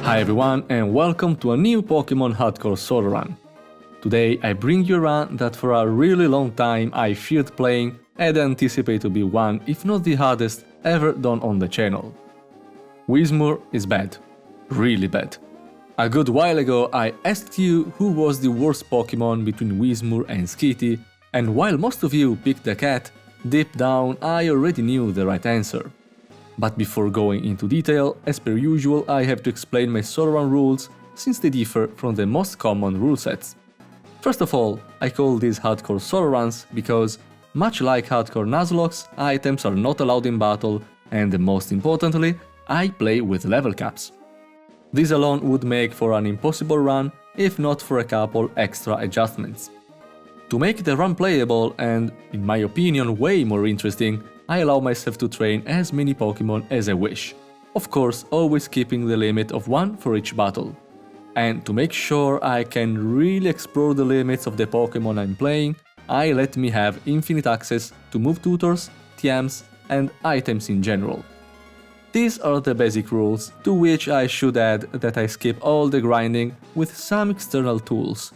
Hi everyone and welcome to a new Pokémon Hardcore solo run. Today I bring you a run that for a really long time I feared playing and anticipate to be one, if not the hardest, ever done on the channel. Whismur is bad. Really bad. A good while ago I asked you who was the worst Pokémon between Whismur and Skitty, and while most of you picked the cat, deep down I already knew the right answer. But before going into detail, as per usual I have to explain my solo run rules since they differ from the most common rule sets. First of all, I call these hardcore solo runs because, much like hardcore Nuzlocks, items are not allowed in battle and, most importantly, I play with level caps. This alone would make for an impossible run if not for a couple extra adjustments. To make the run playable and, in my opinion, way more interesting, I allow myself to train as many Pokémon as I wish, of course always keeping the limit of one for each battle. And to make sure I can really explore the limits of the Pokémon I'm playing, I let me have infinite access to move tutors, TMs and items in general. These are the basic rules, to which I should add that I skip all the grinding with some external tools.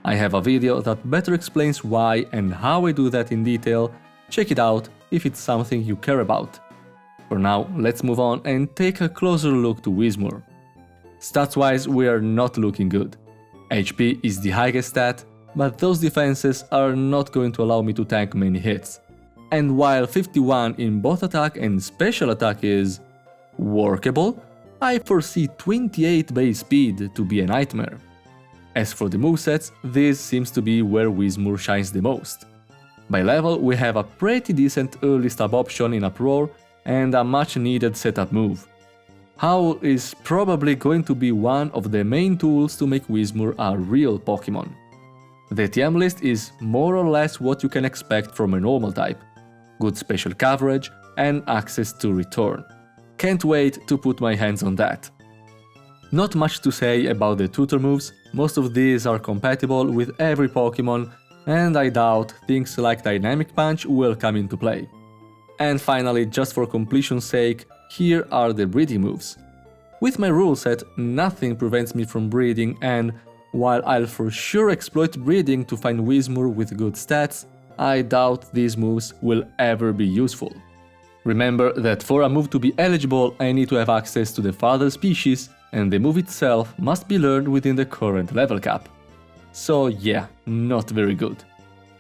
I have a video that better explains why and how I do that in detail. Check it out if it's something you care about. For now, let's move on and take a closer look to Whismur. Stats-wise, we are not looking good. HP is the highest stat, but those defenses are not going to allow me to tank many hits. And while 51 in both attack and special attack is workable, I foresee 28 base speed to be a nightmare. As for the movesets, this seems to be where Whismur shines the most. By level, we have a pretty decent early stab option in Uproar and a much needed setup move. Howl is probably going to be one of the main tools to make Whismur a real Pokémon. The TM list is more or less what you can expect from a normal type. Good special coverage and access to return. Can't wait to put my hands on that. Not much to say about the tutor moves, most of these are compatible with every Pokémon, and I doubt things like Dynamic Punch will come into play. And finally, just for completion's sake, here are the breeding moves. With my rule set, nothing prevents me from breeding, and while I'll for sure exploit breeding to find Whismur with good stats, I doubt these moves will ever be useful. Remember that for a move to be eligible, I need to have access to the father species, and the move itself must be learned within the current level cap. So yeah, not very good.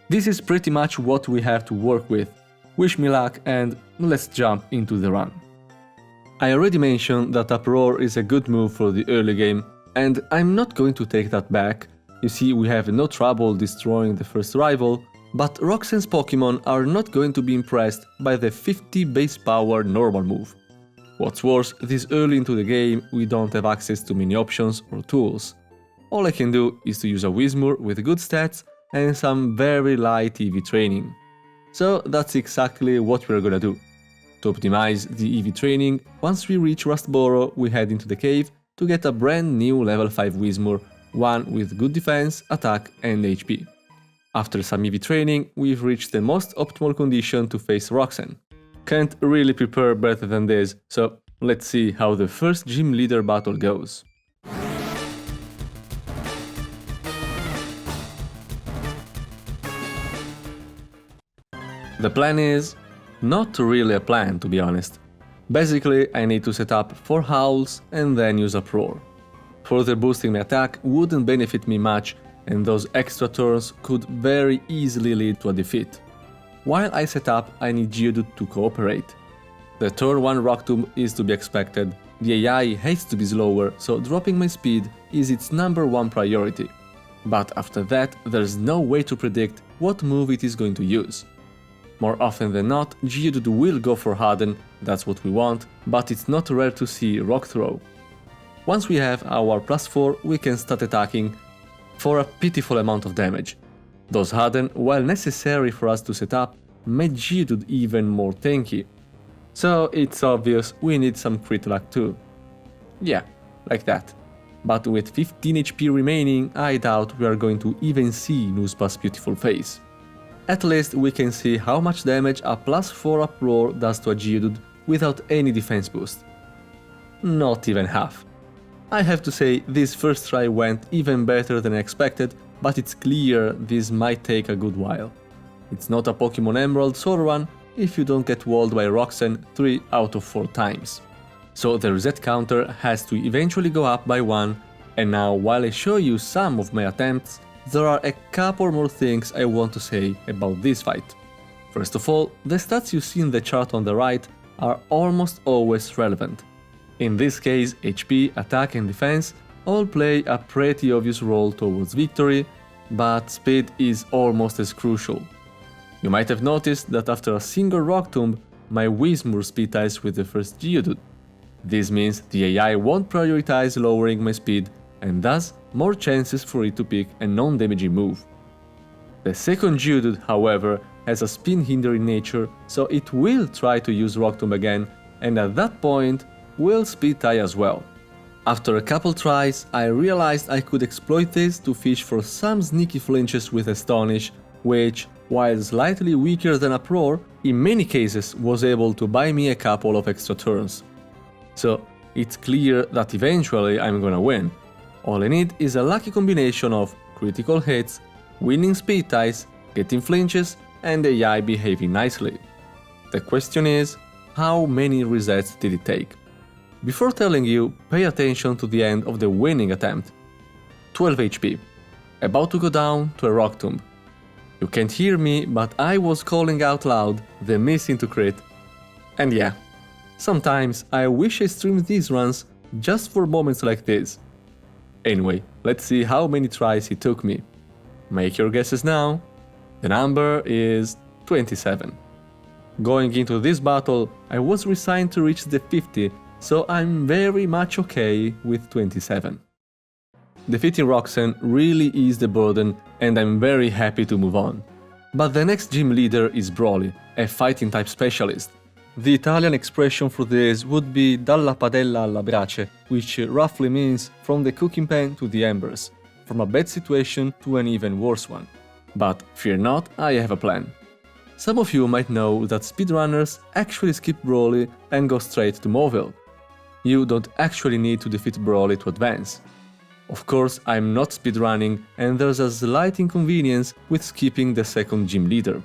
This is pretty much what we have to work with. Wish me luck and let's jump into the run. I already mentioned that Uproar is a good move for the early game, and I'm not going to take that back. You see, we have no trouble destroying the first rival, but Roxanne's Pokémon are not going to be impressed by the 50 base power normal move. What's worse, this early into the game we don't have access to many options or tools. All I can do is to use a Whismur with good stats and some very light EV training. So that's exactly what we're gonna do. To optimize the EV training, once we reach Rustboro, we head into the cave to get a brand new level 5 Whismur, one with good defense, attack and HP. After some EV training, we've reached the most optimal condition to face Roxanne. Can't really prepare better than this, so let's see how the first gym leader battle goes. The plan is not really a plan, to be honest. Basically, I need to set up 4 Howls and then use Uproar. Further boosting my attack wouldn't benefit me much, and those extra turns could very easily lead to a defeat. While I set up, I need Geodude to cooperate. The turn 1 Rock Tomb is to be expected. The AI hates to be slower, so dropping my speed is its #1 priority. But after that, there's no way to predict what move it is going to use. More often than not, Geodude will go for Harden, that's what we want, but it's not rare to see Rock Throw. Once we have our +4, we can start attacking for a pitiful amount of damage. Those Harden, while necessary for us to set up, made Geodude even more tanky. So it's obvious we need some crit luck too. Yeah, like that. But with 15 HP remaining, I doubt we are going to even see Nuzpa's beautiful face. At least we can see how much damage a +4 Uproar does to a Geodude without any defense boost. Not even half. I have to say, this first try went even better than expected, but it's clear this might take a good while. It's not a Pokémon Emerald solo run if you don't get walled by Roxanne 3 out of 4 times. So the reset counter has to eventually go up by 1, and now while I show you some of my attempts, there are a couple more things I want to say about this fight. First of all, the stats you see in the chart on the right are almost always relevant. In this case, HP, attack and defense all play a pretty obvious role towards victory, but speed is almost as crucial. You might have noticed that after a single Rock Tomb, my Whismur speed ties with the first Geodude. This means the AI won't prioritize lowering my speed, and thus more chances for it to pick a non-damaging move. The second Geodude, however, has a spin hindering nature, so it will try to use Rock Tomb again, and at that point will speed tie as well. After a couple tries, I realized I could exploit this to fish for some sneaky flinches with Astonish, which, while slightly weaker than Uproar, in many cases was able to buy me a couple of extra turns. So it's clear that eventually I'm gonna win. All I need is a lucky combination of critical hits, winning speed ties, getting flinches, and AI behaving nicely. The question is, how many resets did it take? Before telling you, pay attention to the end of the winning attempt. 12 HP. About to go down to a Rock Tomb. You can't hear me, but I was calling out loud the miss into crit. And yeah, sometimes I wish I streamed these runs just for moments like this. Anyway, let's see how many tries it took me. Make your guesses now. The number is 27. Going into this battle, I was resigned to reach the 50, so I'm very much okay with 27. Defeating Roxanne really is the burden, and I'm very happy to move on. But the next gym leader is Broly, a fighting type specialist. The Italian expression for this would be dalla padella alla brace, which roughly means from the cooking pan to the embers, from a bad situation to an even worse one. But fear not, I have a plan. Some of you might know that speedrunners actually skip Broly and go straight to Mauville. You don't actually need to defeat Broly to advance. Of course, I'm not speedrunning, and there's a slight inconvenience with skipping the second gym leader.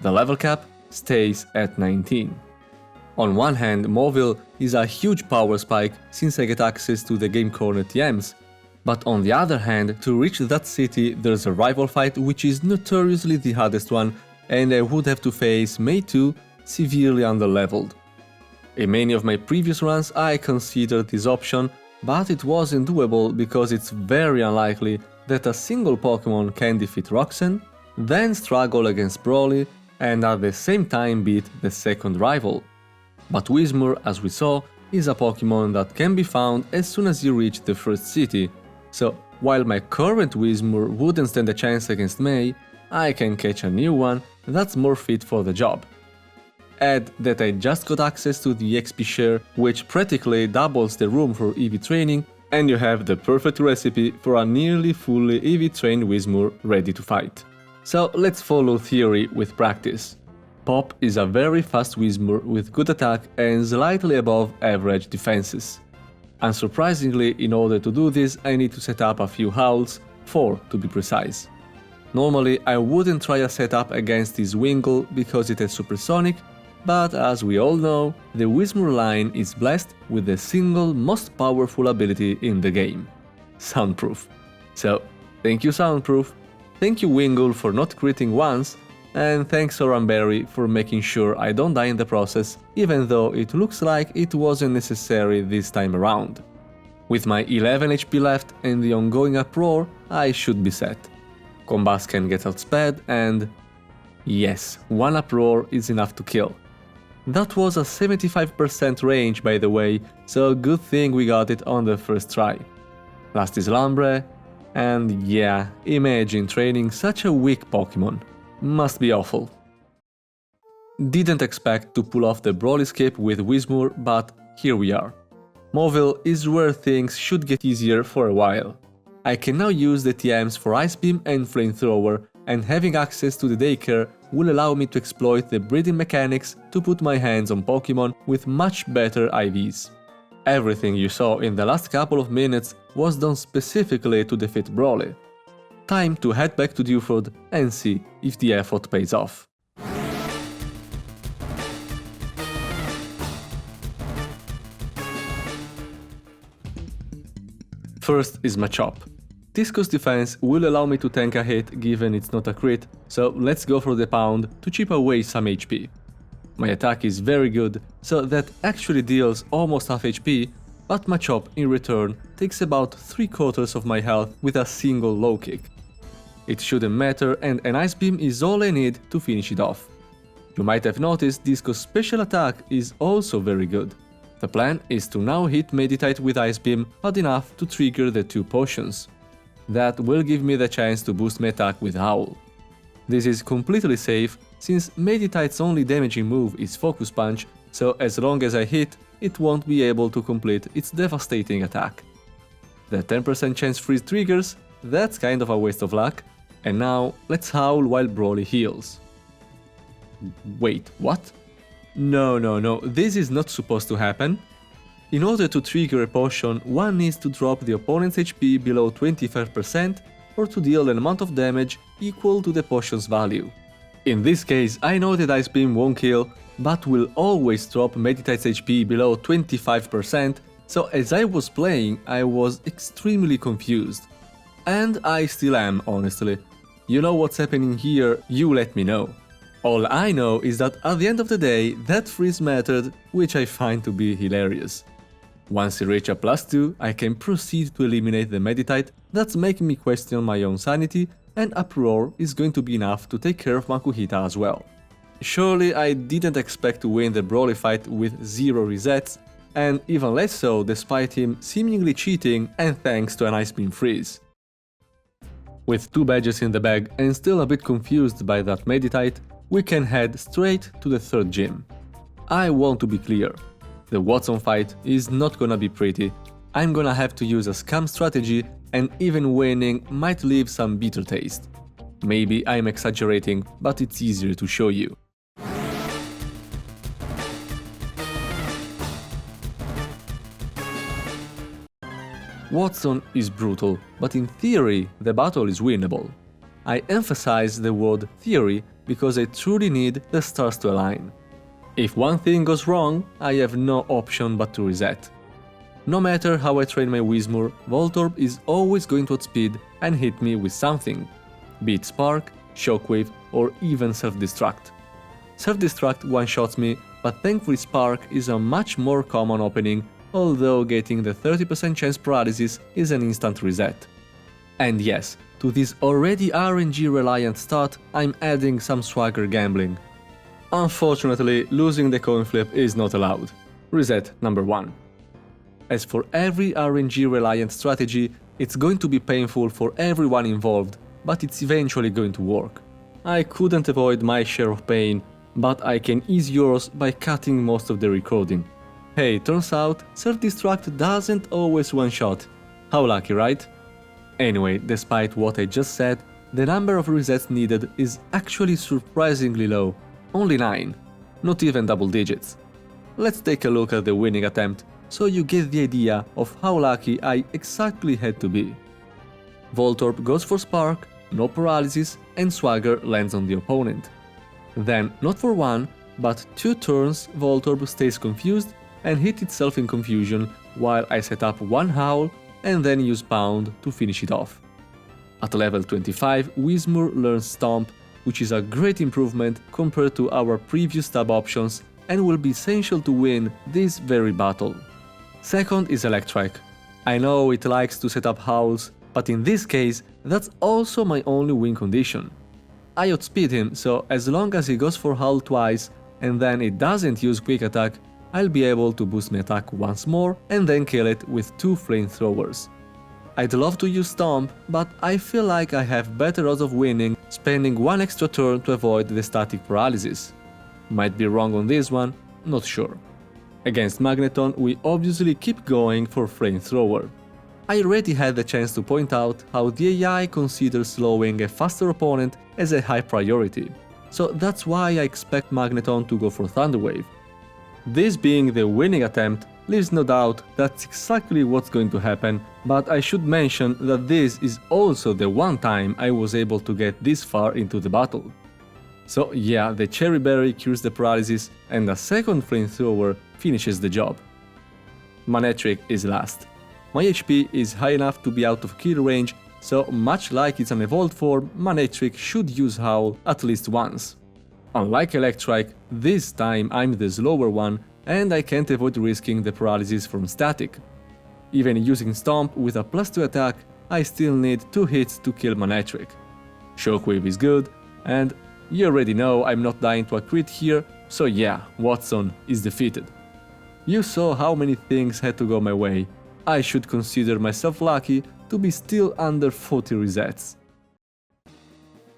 The level cap stays at 19. On one hand, Mauville is a huge power spike since I get access to the Game Corner TMs, but on the other hand, to reach that city there's a rival fight which is notoriously the hardest one, and I would have to face May 2 severely underleveled. In many of my previous runs I considered this option, but it wasn't doable because it's very unlikely that a single Pokémon can defeat Roxanne, then struggle against Broly, and at the same time beat the second rival. But Whismur, as we saw, is a Pokémon that can be found as soon as you reach the first city, so while my current Whismur wouldn't stand a chance against May, I can catch a new one that's more fit for the job. Add that I just got access to the XP share, which practically doubles the room for EV training, and you have the perfect recipe for a nearly fully EV trained Whismur ready to fight. So let's follow theory with practice. Pop is a very fast Whismur with good attack and slightly above average defenses. Unsurprisingly, in order to do this I need to set up a few howls, 4 to be precise. Normally I wouldn't try a setup against this Wingull because it has Supersonic, but as we all know, the Whismur line is blessed with the single most powerful ability in the game, Soundproof. So, thank you Soundproof, thank you Wingull for not critting once, and thanks Oranberry for making sure I don't die in the process, even though it looks like it wasn't necessary this time around. With my 11 HP left and the ongoing Uproar, I should be set. Combusken gets outsped and... yes, one Uproar is enough to kill. That was a 75% range by the way, so good thing we got it on the first try. Last is Lambre, and yeah, imagine training such a weak Pokémon. Must be awful. Didn't expect to pull off the Broly escape with Whismur, but here we are. Mauville is where things should get easier for a while. I can now use the TMs for Ice Beam and Flamethrower, and having access to the daycare will allow me to exploit the breeding mechanics to put my hands on Pokémon with much better IVs. Everything you saw in the last couple of minutes was done specifically to defeat Broly. Time to head back to Dewford and see if the effort pays off. First is Machop. Tisco's defense will allow me to tank a hit given it's not a crit, so let's go for the pound to chip away some HP. My attack is very good, so that actually deals almost half HP, but Machop in return takes about 3/4 of my health with a single low kick. It shouldn't matter, and an Ice Beam is all I need to finish it off. You might have noticed Disco's special attack is also very good. The plan is to now hit Meditite with Ice Beam hard enough to trigger the 2 potions. That will give me the chance to boost my attack with Howl. This is completely safe, since Meditite's only damaging move is Focus Punch, so as long as I hit, it won't be able to complete its devastating attack. The 10% chance freeze triggers, that's kind of a waste of luck, and now let's Howl while Broly heals. Wait, what? No, this is not supposed to happen. In order to trigger a potion, one needs to drop the opponent's HP below 25% or to deal an amount of damage equal to the potion's value. In this case, I know that Ice Beam won't kill, but will always drop Meditite's HP below 25%, so as I was playing, I was extremely confused. And I still am, honestly. You know what's happening here, you let me know. All I know is that at the end of the day, that freeze mattered, which I find to be hilarious. Once I reach a +2, I can proceed to eliminate the Meditite that's making me question my own sanity, and Uproar is going to be enough to take care of Makuhita as well. Surely I didn't expect to win the Broly fight with 0 resets, and even less so despite him seemingly cheating and thanks to an Ice Beam freeze. With 2 badges in the bag and still a bit confused by that Meditite, we can head straight to the 3rd gym. I want to be clear. The Watson fight is not gonna be pretty. I'm gonna have to use a scam strategy, and even winning might leave some bitter taste. Maybe I'm exaggerating, but it's easier to show you. Watson is brutal, but in theory the battle is winnable. I emphasize the word theory because I truly need the stars to align. If one thing goes wrong, I have no option but to reset. No matter how I train my Whismur, Voltorb is always going to outspeed and hit me with something, be it Spark, Shockwave, or even Self-Destruct. Self-Destruct one-shots me, but thankfully Spark is a much more common opening, although getting the 30% chance paralysis is an instant reset. And yes, to this already RNG-reliant start, I'm adding some swagger gambling. Unfortunately, losing the coin flip is not allowed. Reset number 1. As for every RNG-reliant strategy, it's going to be painful for everyone involved, but it's eventually going to work. I couldn't avoid my share of pain, but I can ease yours by cutting most of the recording. Hey, turns out, Self-Destruct doesn't always one-shot. How lucky, right? Anyway, despite what I just said, the number of resets needed is actually surprisingly low. Only 9, not even double digits. Let's take a look at the winning attempt, so you get the idea of how lucky I exactly had to be. Voltorb goes for Spark, no paralysis, and Swagger lands on the opponent. Then, not for 1, but 2 turns, Voltorb stays confused and hit itself in confusion while I set up 1 Howl and then use Pound to finish it off. At level 25, Whismur learns Stomp, which is a great improvement compared to our previous tab options and will be essential to win this very battle. Second is Electrike. I know it likes to set up Howls, but in this case, that's also my only win condition. I outspeed him, so as long as he goes for Howl twice and then it doesn't use Quick Attack, I'll be able to boost my attack once more and then kill it with 2 flamethrowers. I'd love to use Stomp, but I feel like I have better odds of winning spending 1 extra turn to avoid the static paralysis. Might be wrong on this one, not sure. Against Magneton, we obviously keep going for Flamethrower. I already had the chance to point out how the AI considers slowing a faster opponent as a high priority, so that's why I expect Magneton to go for Thunder Wave. This being the winning attempt, leaves no doubt that's exactly what's going to happen, but I should mention that this is also the one time I was able to get this far into the battle. So yeah, the Cherry Berry cures the paralysis and a second flamethrower finishes the job. Manectric is last. My HP is high enough to be out of kill range, so much like it's an evolved form, Manectric should use Howl at least once. Unlike Electrike, this time I'm the slower one and I can't avoid risking the paralysis from static. Even using Stomp with a +2 attack, I still need 2 hits to kill Manectric. Shockwave is good, and you already know I'm not dying to a crit here, so yeah, Watson is defeated. You saw how many things had to go my way. I should consider myself lucky to be still under 40 resets.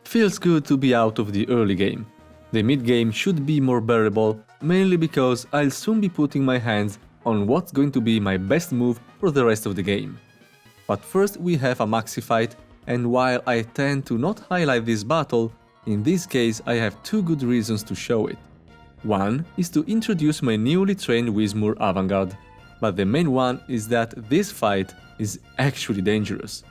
Feels good to be out of the early game. The mid game should be more bearable, mainly because I'll soon be putting my hands on what's going to be my best move for the rest of the game. But first we have a maxi fight, and while I tend to not highlight this battle, in this case I have 2 good reasons to show it. One is to introduce my newly trained Whismur Avantguard, but the main one is that this fight is actually dangerous.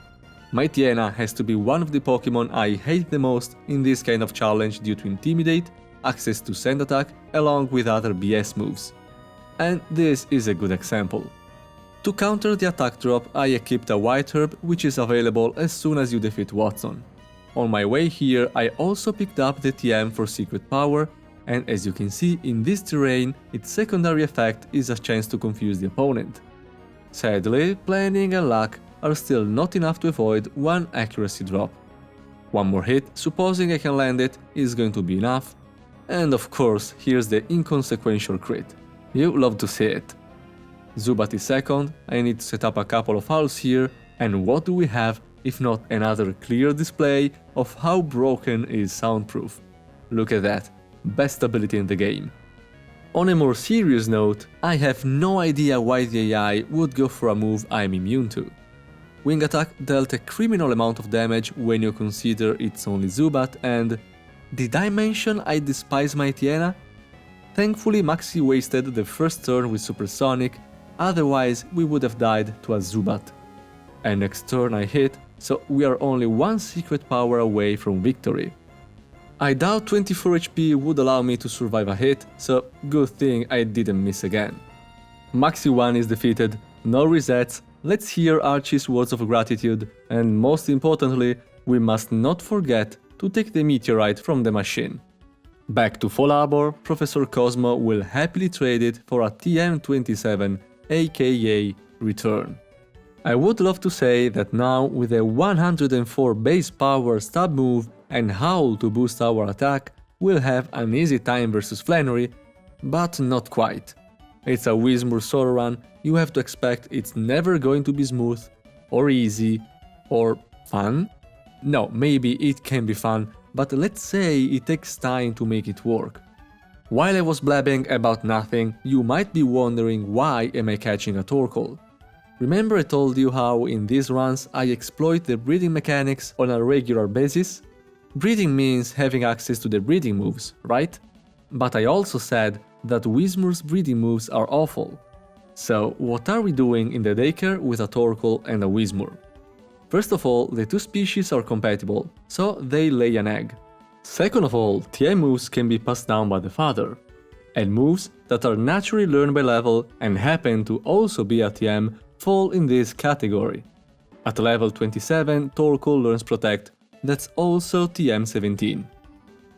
My Tiena has to be one of the Pokémon I hate the most in this kind of challenge due to Intimidate, access to Sand Attack, along with other BS moves. And this is a good example. To counter the attack drop, I equipped a White Herb, which is available as soon as you defeat Watson. On my way here, I also picked up the TM for Secret Power, and as you can see in this terrain, its secondary effect is a chance to confuse the opponent. Sadly, planning and luck are still not enough to avoid one accuracy drop. One more hit, supposing I can land it, is going to be enough. And of course, here's the inconsequential crit. You love to see it. Zubat is second, I need to set up a couple of owls here, and what do we have if not another clear display of how broken is Soundproof. Look at that, best ability in the game. On a more serious note, I have no idea why the AI would go for a move I'm immune to. Wing Attack dealt a criminal amount of damage when you consider it's only Zubat, and did I mention I despise my Tiena? Thankfully Maxi wasted the first turn with Supersonic, otherwise we would have died to a Zubat. And next turn I hit, so we are only one secret power away from victory. I doubt 24 HP would allow me to survive a hit, so good thing I didn't miss again. Maxi 1 is defeated, no resets. Let's hear Archie's words of gratitude, and most importantly, we must not forget to take the meteorite from the machine. Back to Fall Arbor, Professor Cosmo will happily trade it for a TM27, aka Return. I would love to say that now with a 104 base power stab move and Howl to boost our attack, we'll have an easy time versus Flannery, but not quite. It's a Whismur solo run, you have to expect it's never going to be smooth, or easy, or fun? No, maybe it can be fun, but let's say it takes time to make it work. While I was blabbing about nothing, you might be wondering why am I catching a Torkoal. Remember I told you how in these runs I exploit the breeding mechanics on a regular basis? Breeding means having access to the breeding moves, right? But I also said that Whismur's breeding moves are awful. So what are we doing in the daycare with a Torkoal and a Whismur? First of all, the 2 species are compatible, so they lay an egg. Second of all, TM moves can be passed down by the father. And moves that are naturally learned by level and happen to also be a TM fall in this category. At level 27, Torkoal learns Protect, that's also TM17.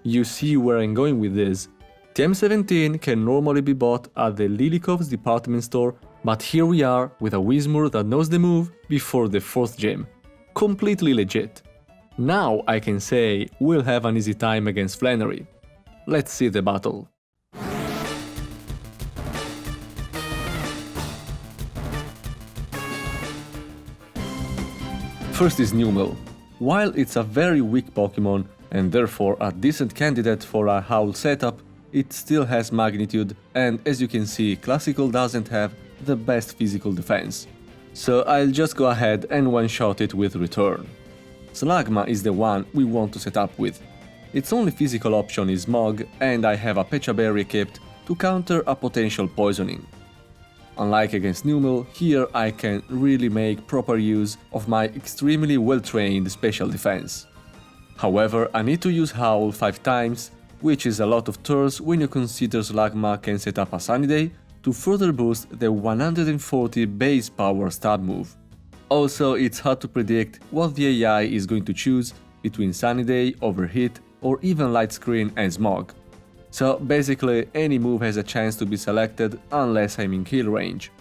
You see where I'm going with this. TM17 can normally be bought at the Lilykov's department store, but here we are with a Whismur that knows the move before the 4th gym. Completely legit. Now I can say we'll have an easy time against Flannery. Let's see the battle. First is Numel. While it's a very weak Pokémon and therefore a decent candidate for a Howl setup, it still has magnitude, and as you can see, Classical doesn't have the best physical defense. So I'll just go ahead and one-shot it with Return. Slugma is the one we want to set up with. Its only physical option is Smog, and I have a Pecha Berry equipped to counter a potential poisoning. Unlike against Numel, here I can really make proper use of my extremely well-trained special defense. However, I need to use Howl 5 times, which is a lot of turns when you consider Slugma can set up a Sunny Day to further boost the 140 base power stab move. Also, it's hard to predict what the AI is going to choose between Sunny Day, Overheat, or even Light Screen and Smog. So basically, any move has a chance to be selected unless I'm in kill range.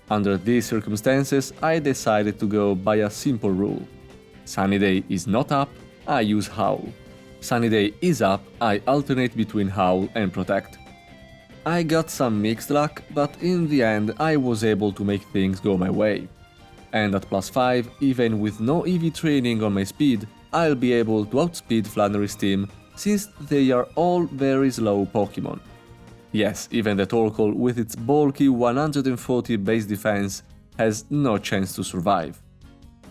Under these circumstances, I decided to go by a simple rule. Sunny Day is not up, I use Howl. Sunny Day is up, I alternate between Howl and Protect. I got some mixed luck, but in the end I was able to make things go my way. And at +5, even with no EV training on my speed, I'll be able to outspeed Flannery's team, since they are all very slow Pokémon. Yes, even the Torkoal with its bulky 140 base defense has no chance to survive.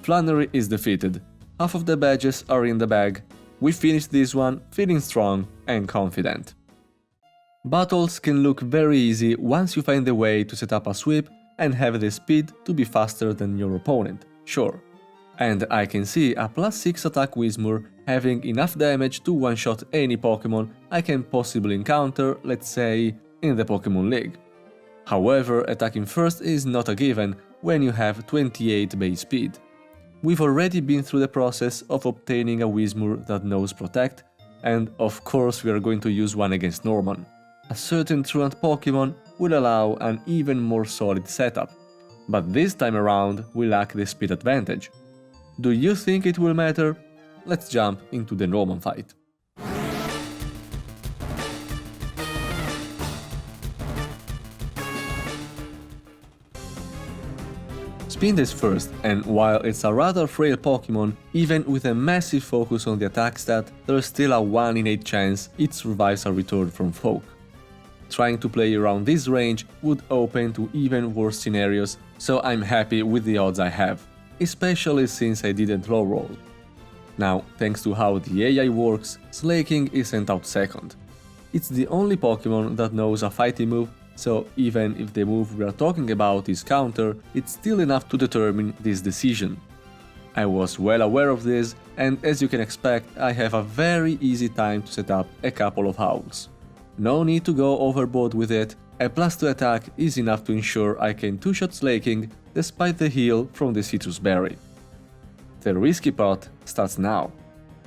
Flannery is defeated, half of the badges are in the bag, we finished this one feeling strong and confident. Battles can look very easy once you find a way to set up a sweep and have the speed to be faster than your opponent, sure. And I can see a +6 attack Whismur having enough damage to one-shot any Pokémon I can possibly encounter, let's say, in the Pokémon League. However, attacking first is not a given when you have 28 base speed. We've already been through the process of obtaining a Whismur that knows Protect, and of course we are going to use one against Norman. A certain truant Pokémon will allow an even more solid setup, but this time around we lack the speed advantage. Do you think it will matter? Let's jump into the Norman fight. Spin is first, and while it's a rather frail Pokémon, even with a massive focus on the attack stat, there's still a 1 in 8 chance it survives a return from Folk. Trying to play around this range would open to even worse scenarios, so I'm happy with the odds I have, especially since I didn't low roll. Now, thanks to how the AI works, Slaking is sent out second. It's the only Pokémon that knows a fighting move, so even if the move we are talking about is counter, it's still enough to determine this decision. I was well aware of this, and as you can expect, I have a very easy time to set up a couple of Howls. No need to go overboard with it, a +2 attack is enough to ensure I can 2-shot Slaking despite the heal from the Citrus Berry. The risky part starts now.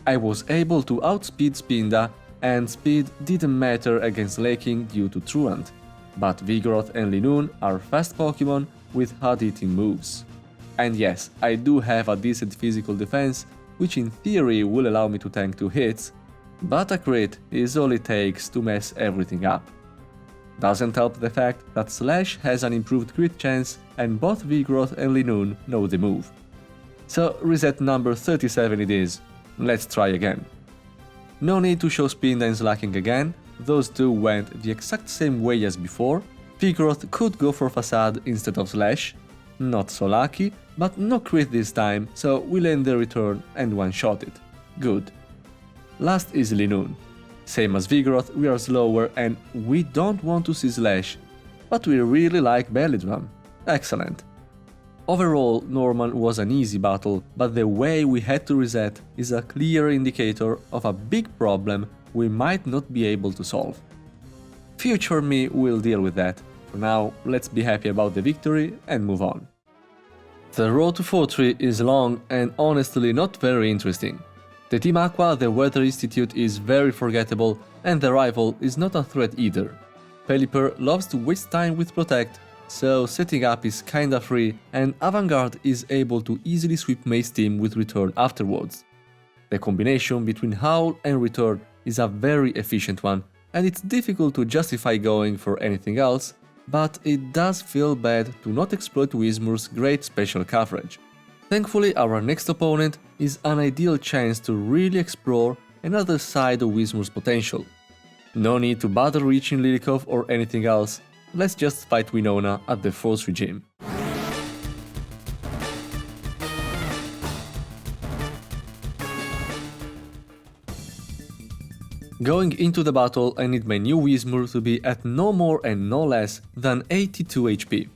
I was able to outspeed Spinda, and speed didn't matter against Slaking due to Truant, but Vigoroth and Linoone are fast Pokémon with hard-hitting moves. And yes, I do have a decent physical defense, which in theory will allow me to tank 2 hits, but a crit is all it takes to mess everything up. Doesn't help the fact that Slash has an improved crit chance and both Vigoroth and Linoone know the move. So reset number 37 it is, let's try again. No need to show Spinda and Slaking again, those two went the exact same way as before. Vigoroth could go for Facade instead of Slash, not so lucky, but no crit this time, so we'll end the return and one-shot it. Good. Last is Linoone. Same as Vigoroth, we are slower and we don't want to see Slash, but we really like Belly Drum. Excellent. Overall, Norman was an easy battle, but the way we had to reset is a clear indicator of a big problem we might not be able to solve. Future me will deal with that. For now, let's be happy about the victory and move on. The road to 4-3 is long and honestly not very interesting. The Team Aqua, the Weather Institute, is very forgettable, and the rival is not a threat either. Pelipper loves to waste time with Protect, so setting up is kinda free, and Avantgarde is able to easily sweep May's team with Return afterwards. The combination between Howl and Return is a very efficient one, and it's difficult to justify going for anything else, but it does feel bad to not exploit Whismur's great special coverage. Thankfully, our next opponent is an ideal chance to really explore another side of Whismur's potential. No need to bother reaching Lilikov or anything else, let's just fight Winona at the Force Regime. Going into the battle, I need my new Whismur to be at no more and no less than 82 HP.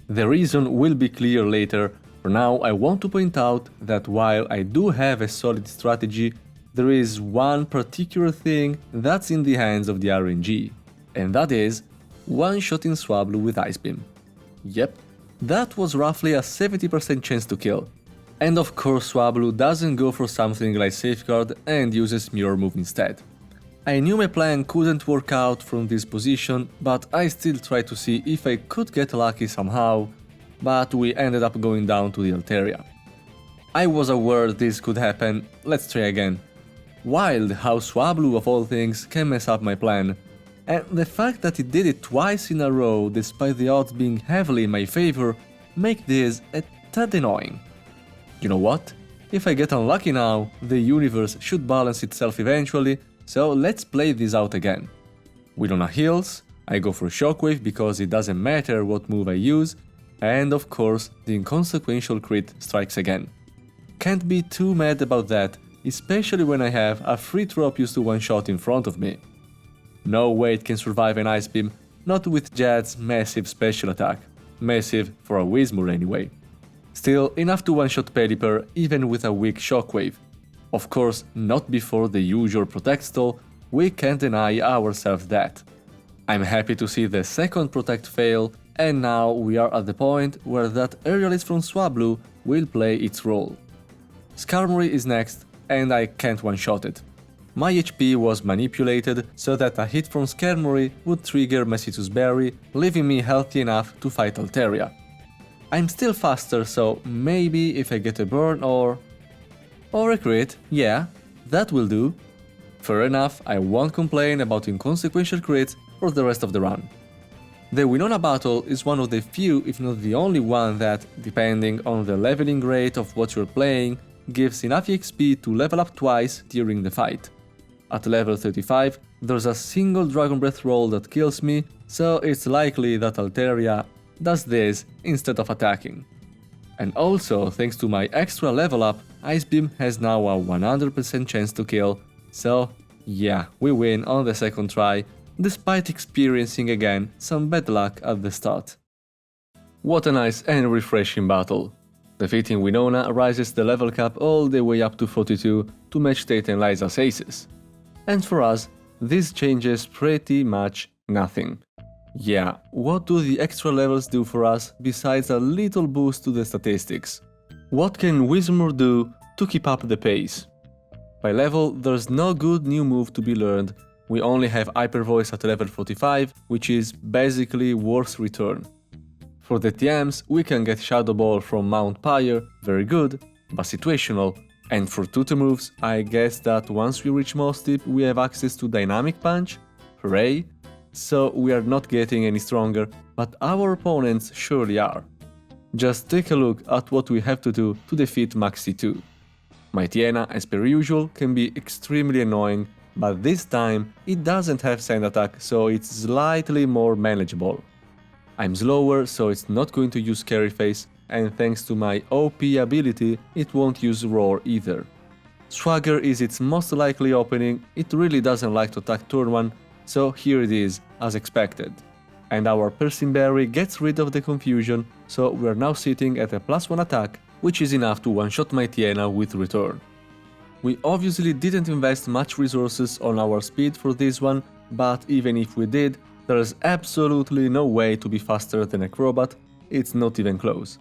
The reason will be clear later. For now, I want to point out that while I do have a solid strategy, there is one particular thing that's in the hands of the RNG, and that is one-shotting Swablu with Ice Beam. Yep, that was roughly a 70% chance to kill. And of course Swablu doesn't go for something like Safeguard and uses Mirror Move instead. I knew my plan couldn't work out from this position, but I still tried to see if I could get lucky somehow, but we ended up going down to the Altaria. I was aware this could happen, let's try again. Wild how Swablu of all things can mess up my plan, and the fact that it did it twice in a row despite the odds being heavily in my favor make this a tad annoying. You know what? If I get unlucky now, the universe should balance itself eventually, so let's play this out again. Widona heals, I go for Shockwave because it doesn't matter what move I use, and of course the inconsequential crit strikes again. Can't be too mad about that, especially when I have a free Tropius to one-shot in front of me. No way it can survive an Ice Beam, not with Jad's massive special attack. Massive for a Whismur anyway. Still, enough to one-shot Pelipper even with a weak Shockwave. Of course, not before the usual Protect stall, we can't deny ourselves that. I'm happy to see the second Protect fail, and now we are at the point where that Aerialist from Swablu will play its role. Skarmory is next, and I can't one-shot it. My HP was manipulated so that a hit from Skarmory would trigger Masitus Berry, leaving me healthy enough to fight Altaria. I'm still faster, so maybe if I get a burn or a crit, yeah, that will do. Fair enough, I won't complain about inconsequential crits for the rest of the run. The Winona battle is one of the few, if not the only one that, depending on the leveling rate of what you're playing, gives enough XP to level up twice during the fight. At level 35, there's a single Dragon Breath roll that kills me, so it's likely that Altaria does this instead of attacking. And also, thanks to my extra level up, Ice Beam has now a 100% chance to kill, so yeah, we win on the second try, despite experiencing again some bad luck at the start. What a nice and refreshing battle. Defeating Winona rises the level cap all the way up to 42 to match Tate and Liza's aces. And for us, this changes pretty much nothing. Yeah, what do the extra levels do for us besides a little boost to the statistics? What can Whismur do to keep up the pace? By level, there's no good new move to be learned, we only have Hyper Voice at level 45, which is basically War's Return. For the TMs, we can get Shadow Ball from Mount Pyre, very good, but situational, and for tutor moves, I guess that once we reach Mossdeep we have access to Dynamic Punch, hooray! So we are not getting any stronger, but our opponents surely are. Just take a look at what we have to do to defeat Maxi 2. My Tiena, as per usual, can be extremely annoying, but this time it doesn't have Sand Attack, so it's slightly more manageable. I'm slower, so it's not going to use Scary Face, and thanks to my OP ability, it won't use Roar either. Swagger is its most likely opening, it really doesn't like to attack turn 1, so here it is, as expected. And our Piercing Berry gets rid of the confusion, so we're now sitting at a +1 attack, which is enough to one-shot my Tiena with Return. We obviously didn't invest much resources on our speed for this one, but even if we did, there's absolutely no way to be faster than a Crobat, it's not even close.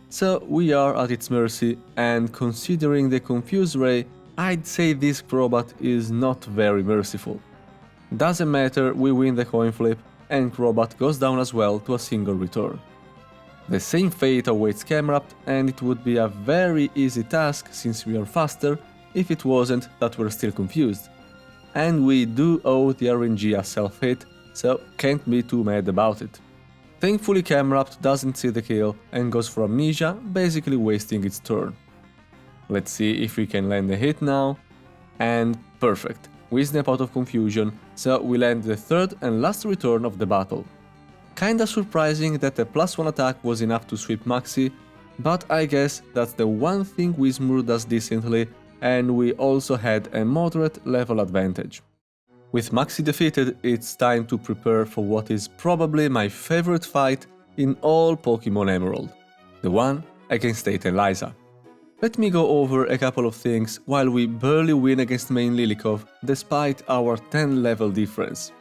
So we are at its mercy, and considering the Confuse Ray, I'd say this Crobat is not very merciful. Doesn't matter, we win the coin flip, and Crobat goes down as well to a single return. The same fate awaits Camerupt, and it would be a very easy task since we are faster, if it wasn't that we're still confused. And we do owe the RNG a self-hit, so can't be too mad about it. Thankfully Camerupt doesn't see the kill and goes for Amnesia, basically wasting its turn. Let's see if we can land a hit now, and perfect. We snap out of confusion, so we land the third and last return of the battle. Kinda surprising that a +1 attack was enough to sweep Maxi, but I guess that's the one thing Whismur does decently, and we also had a moderate level advantage. With Maxi defeated, it's time to prepare for what is probably my favorite fight in all Pokémon Emerald, the one against Titanizer. Let me go over a couple of things while we barely win against main Lilikov despite our 10 level difference.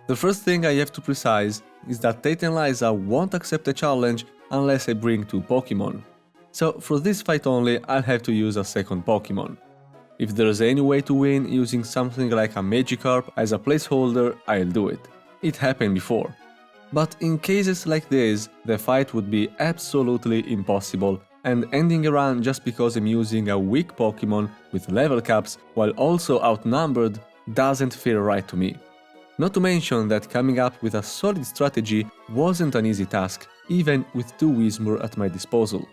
The first thing I have to precise is that Titanizer won't accept a challenge unless I bring 2 Pokémon. So for this fight only I'll have to use a second Pokémon. If there's any way to win using something like a Magikarp as a placeholder, I'll do it. It happened before. But in cases like this, the fight would be absolutely impossible, and ending a run just because I'm using a weak Pokémon with level caps while also outnumbered doesn't feel right to me. Not to mention that coming up with a solid strategy wasn't an easy task, even with 2 Whismur at my disposal.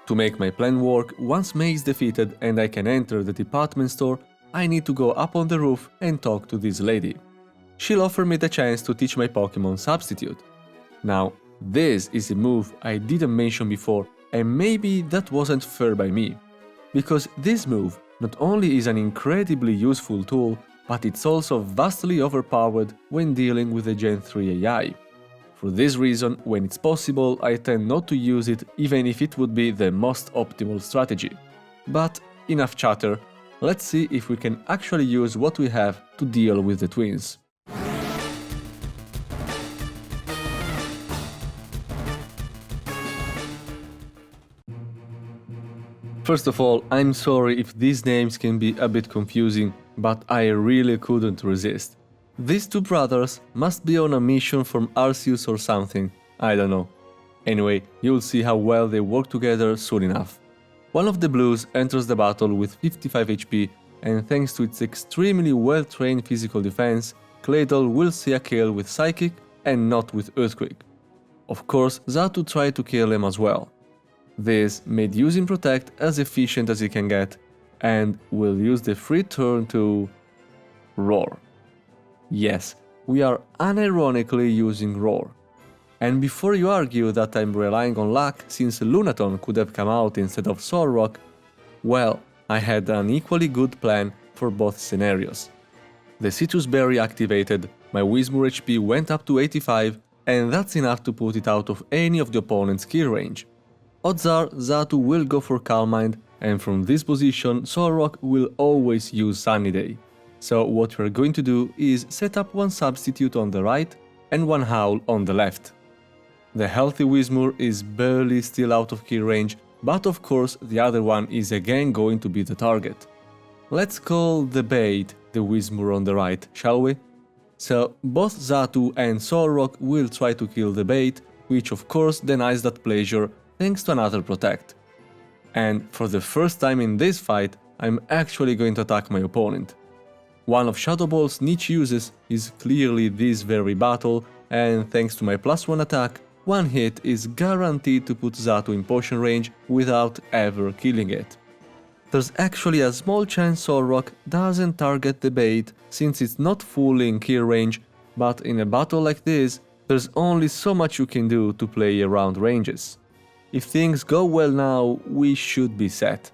To make my plan work, once May is defeated and I can enter the department store, I need to go up on the roof and talk to this lady. She'll offer me the chance to teach my Pokémon Substitute. Now, this is a move I didn't mention before, and maybe that wasn't fair by me. Because this move not only is an incredibly useful tool, but it's also vastly overpowered when dealing with the Gen 3 AI. For this reason, when it's possible, I tend not to use it even if it would be the most optimal strategy. But enough chatter, let's see if we can actually use what we have to deal with the twins. First of all, I'm sorry if these names can be a bit confusing, but I really couldn't resist. These 2 brothers must be on a mission from Arceus or something, I don't know. Anyway, you'll see how well they work together soon enough. One of the blues enters the battle with 55 HP, and thanks to its extremely well-trained physical defense, Claydol will see a kill with Psychic and not with Earthquake. Of course, Xatu tried to kill him as well. This made using Protect as efficient as he can get, and will use the free turn to Roar. Yes, we are unironically using Roar. And before you argue that I'm relying on luck since Lunaton could have come out instead of Solrock, well, I had an equally good plan for both scenarios. The Citrus Berry activated, my Whismur HP went up to 85, and that's enough to put it out of any of the opponent's kill range. Odds are Xatu will go for Calm Mind, and from this position Solrock will always use Sunny Day. So what we're going to do is set up 1 Substitute on the right and 1 Howl on the left. The healthy Whismur is barely still out of kill range, but of course the other one is again going to be the target. Let's call the bait the Whismur on the right, shall we? So both Xatu and Solrock will try to kill the bait, which of course denies that pleasure thanks to another Protect. And for the first time in this fight, I'm actually going to attack my opponent. One of Shadow Ball's niche uses is clearly this very battle, and thanks to my +1 attack, 1 hit is guaranteed to put Xatu in potion range without ever killing it. There's actually a small chance Solrock doesn't target the bait since it's not fully in kill range, but in a battle like this, there's only so much you can do to play around ranges. If things go well now, we should be set.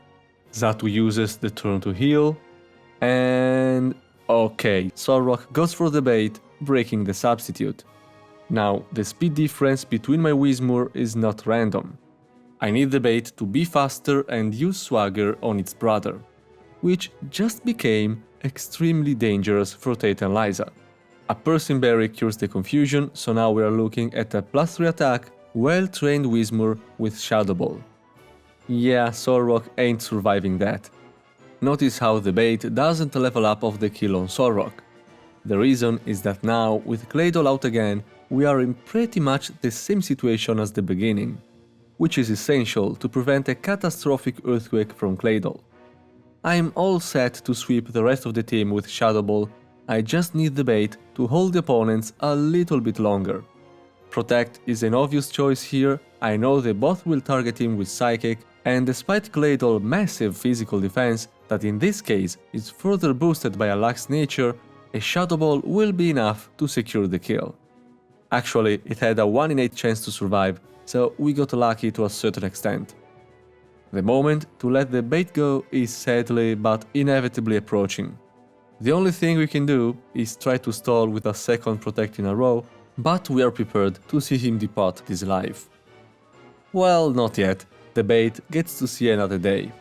Xatu uses the turn to heal, and okay, Solrock goes for the bait, breaking the substitute. Now, the speed difference between my Whismur is not random. I need the bait to be faster and use Swagger on its brother, which just became extremely dangerous for Titanizer. A Persim Berry cures the confusion, so now we are looking at a +3 attack, well-trained Whismur with Shadow Ball. Yeah, Solrock ain't surviving that. Notice how the bait doesn't level up off the kill on Solrock. The reason is that now, with Claydol out again, we are in pretty much the same situation as the beginning, which is essential to prevent a catastrophic Earthquake from Claydol. I am all set to sweep the rest of the team with Shadow Ball, I just need the bait to hold the opponents a little bit longer. Protect is an obvious choice here, I know they both will target him with Psychic, and despite Claydol's massive physical defense, that in this case is further boosted by a lax nature, a Shadow Ball will be enough to secure the kill. Actually, it had a 1 in 8 chance to survive, so we got lucky to a certain extent. The moment to let the bait go is sadly but inevitably approaching. The only thing we can do is try to stall with a second Protect in a row, but we are prepared to see him depart this life. Well, not yet. The bait gets to see another day.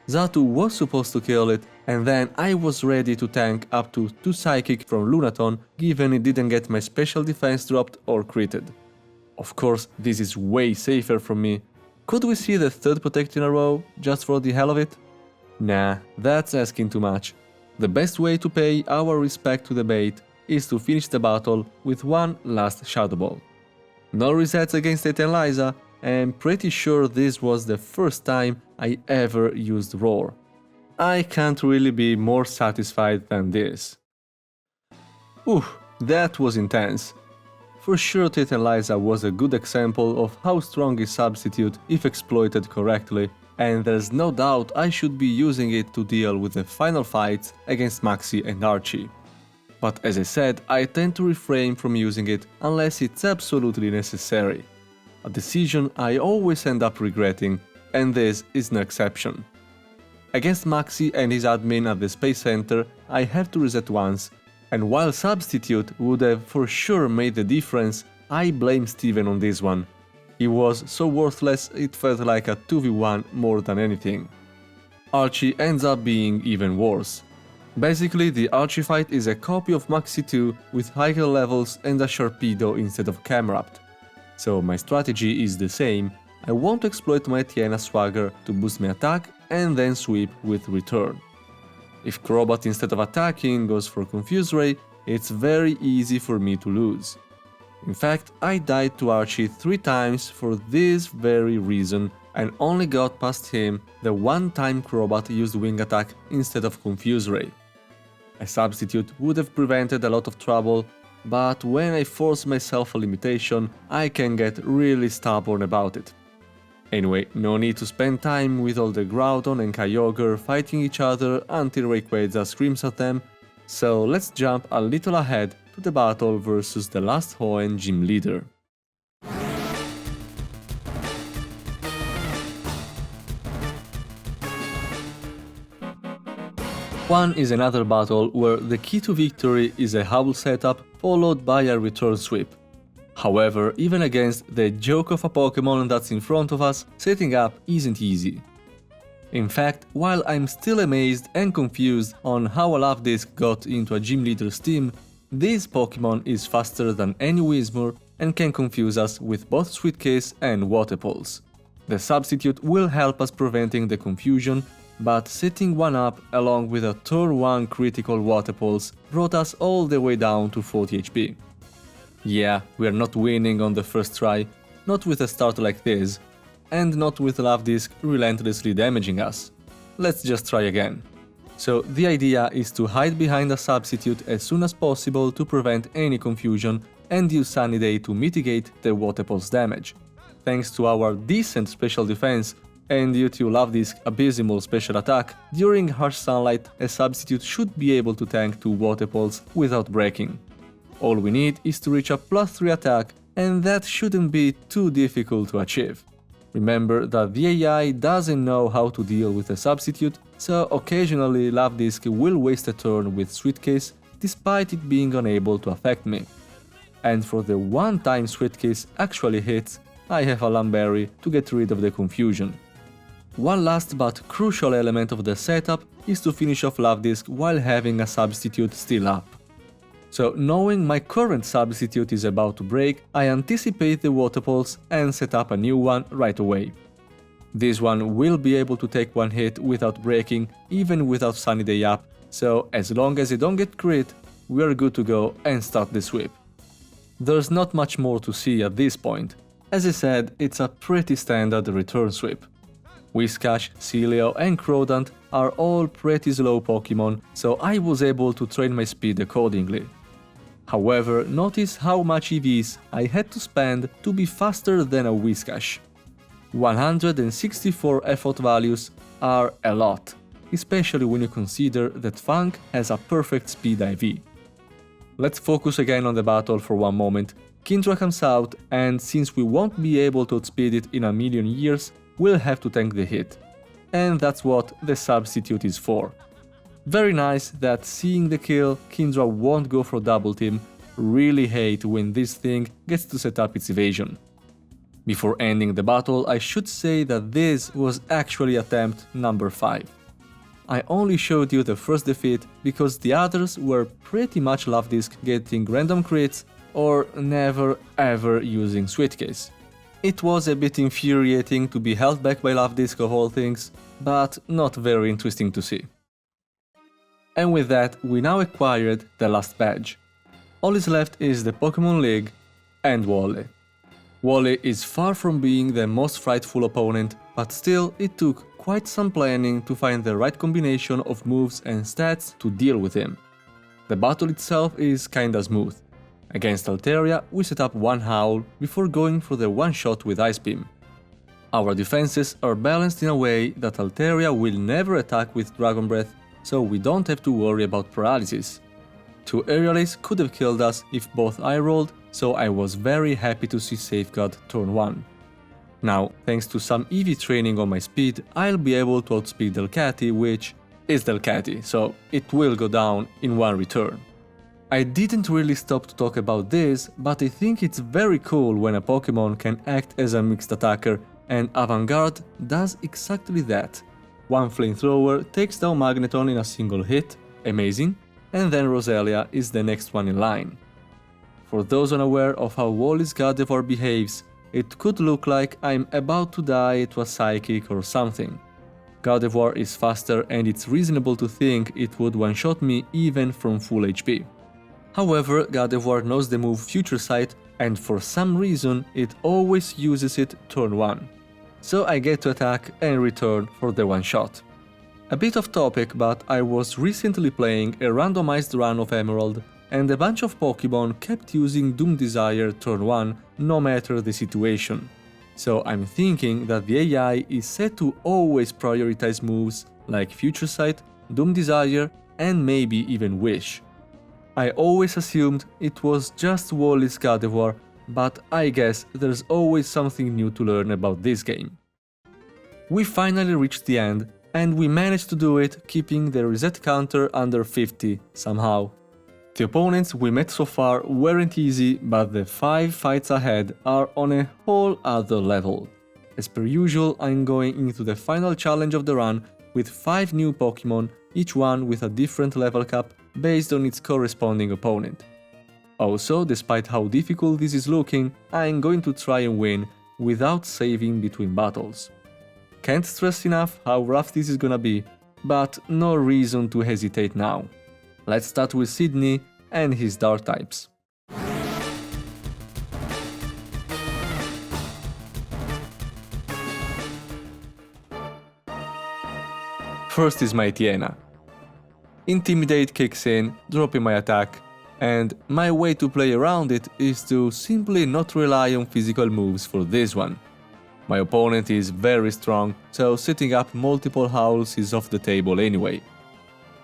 Xatu was supposed to kill it, and then I was ready to tank up to 2 Psychic from Lunaton, given it didn't get my special defense dropped or critted. Of course, this is way safer from me. Could we see the 3rd Protect in a row, just for the hell of it? Nah, that's asking too much. The best way to pay our respect to the bait is to finish the battle with one last Shadow Ball. No resets against Eteliza, and pretty sure this was the first time I ever used Roar. I can't really be more satisfied than this. Ooh, that was intense. For sure Eteliza was a good example of how strong is Substitute if exploited correctly, and there's no doubt I should be using it to deal with the final fights against Maxi and Archie. But as I said, I tend to refrain from using it unless it's absolutely necessary. A decision I always end up regretting, and this is no exception. Against Maxi and his admin at the Space Center, I have to reset once, and while Substitute would have for sure made the difference, I blame Steven on this one. He was so worthless it felt like a 2v1 more than anything. Archie ends up being even worse. Basically, the Archie fight is a copy of Maxi 2 with higher levels and a Sharpedo instead of Camrapt. So my strategy is the same. I want to exploit my Tiana swagger to boost my attack and then sweep with return. If Crobat instead of attacking goes for Confuse Ray, it's very easy for me to lose. In fact, I died to Archie 3 times for this very reason and only got past him the one time Crobat used Wing Attack instead of Confuse Ray. A Substitute would have prevented a lot of trouble, but when I force myself a limitation, I can get really stubborn about it. Anyway, no need to spend time with all the Groudon and Kyogre fighting each other until Rayquaza screams at them, so let's jump a little ahead to the battle versus the last Hoenn gym leader. One is another battle where the key to victory is a Howl setup followed by a return sweep. However, even against the joke of a Pokémon that's in front of us, setting up isn't easy. In fact, while I'm still amazed and confused on how a Love Disc got into a gym leader's team, this Pokémon is faster than any Whismur and can confuse us with both Suitcase and Water Pulse. The Substitute will help us preventing the confusion, but setting one up along with a turn 1 critical Water Pulse brought us all the way down to 40 HP. Yeah, we're not winning on the first try, not with a start like this, and not with Love Disc relentlessly damaging us. Let's just try again. So the idea is to hide behind a Substitute as soon as possible to prevent any confusion and use Sunny Day to mitigate the Water Pulse damage. Thanks to our decent special defense and due to Love Disc abysmal special attack, during harsh sunlight a Substitute should be able to tank 2 Water Pulse without breaking. All we need is to reach a +3 attack, and that shouldn't be too difficult to achieve. Remember that the AI doesn't know how to deal with a Substitute, so occasionally Love Disc will waste a turn with Suitcase despite it being unable to affect me. And for the one time Suitcase actually hits, I have a Lamberry to get rid of the confusion. One last but crucial element of the setup is to finish off Love Disc while having a Substitute still up. So knowing my current Substitute is about to break, I anticipate the Water Pulse and set up a new one right away. This one will be able to take one hit without breaking, even without Sunny Day up, so as long as I don't get crit, we are good to go and start the sweep. There's not much more to see at this point. As I said, it's a pretty standard return sweep. Whiscash, Celio and Crodant are all pretty slow Pokémon, so I was able to train my speed accordingly. However, notice how much EVs I had to spend to be faster than a Whiscash. 164 effort values are a lot, especially when you consider that Funk has a perfect speed IV. Let's focus again on the battle for one moment. Kindra comes out, and since we won't be able to outspeed it in a million years, we'll have to tank the hit. And that's what the Substitute is for. Very nice that seeing the kill, Kindra won't go for double team, really hate when this thing gets to set up its evasion. Before ending the battle, I should say that this was actually attempt number 5. I only showed you the first defeat because the others were pretty much Love-Disc getting random crits or never ever using Suitcase. It was a bit infuriating to be held back by Love-Disc of all things, but not very interesting to see. And with that, we now acquired the last badge. All is left is the Pokémon League and Wally. Wally is far from being the most frightful opponent, but still it took quite some planning to find the right combination of moves and stats to deal with him. The battle itself is kinda smooth. Against Altaria, we set up one Howl before going for the one-shot with Ice Beam. Our defenses are balanced in a way that Altaria will never attack with Dragon Breath, so we don't have to worry about paralysis. 2 Aerialists could have killed us if both I rolled, so I was very happy to see Safeguard turn 1. Now, thanks to some EV training on my speed, I'll be able to outspeed Delcatty, which is Delcatty, so it will go down in one return. I didn't really stop to talk about this, but I think it's very cool when a Pokémon can act as a mixed attacker, and Avant-Garde does exactly that. One Flamethrower takes down Magneton in a single hit, amazing, and then Roselia is the next one in line. For those unaware of how Wally's Gardevoir behaves, it could look like I'm about to die to a Psychic or something. Gardevoir is faster and it's reasonable to think it would one-shot me even from full HP. However, Gardevoir knows the move Future Sight and for some reason it always uses it turn 1. So I get to attack and return for the one-shot. A bit off topic, but I was recently playing a randomized run of Emerald and a bunch of Pokémon kept using Doom Desire turn 1 no matter the situation. So I'm thinking that the AI is set to always prioritize moves like Future Sight, Doom Desire and maybe even Wish. I always assumed it was just Wally's Gardevoir, but I guess there's always something new to learn about this game. We finally reached the end, and we managed to do it keeping the reset counter under 50 somehow. The opponents we met so far weren't easy, but the 5 fights ahead are on a whole other level. As per usual, I'm going into the final challenge of the run with 5 new Pokémon, each one with a different level cap based on its corresponding opponent. Also, despite how difficult this is looking, I'm going to try and win without saving between battles. Can't stress enough how rough this is gonna be, but no reason to hesitate now. Let's start with Sydney and his Dark types. First is my Tiena. Intimidate kicks in, dropping my attack, and my way to play around it is to simply not rely on physical moves for this one. My opponent is very strong, so setting up multiple howls is off the table anyway.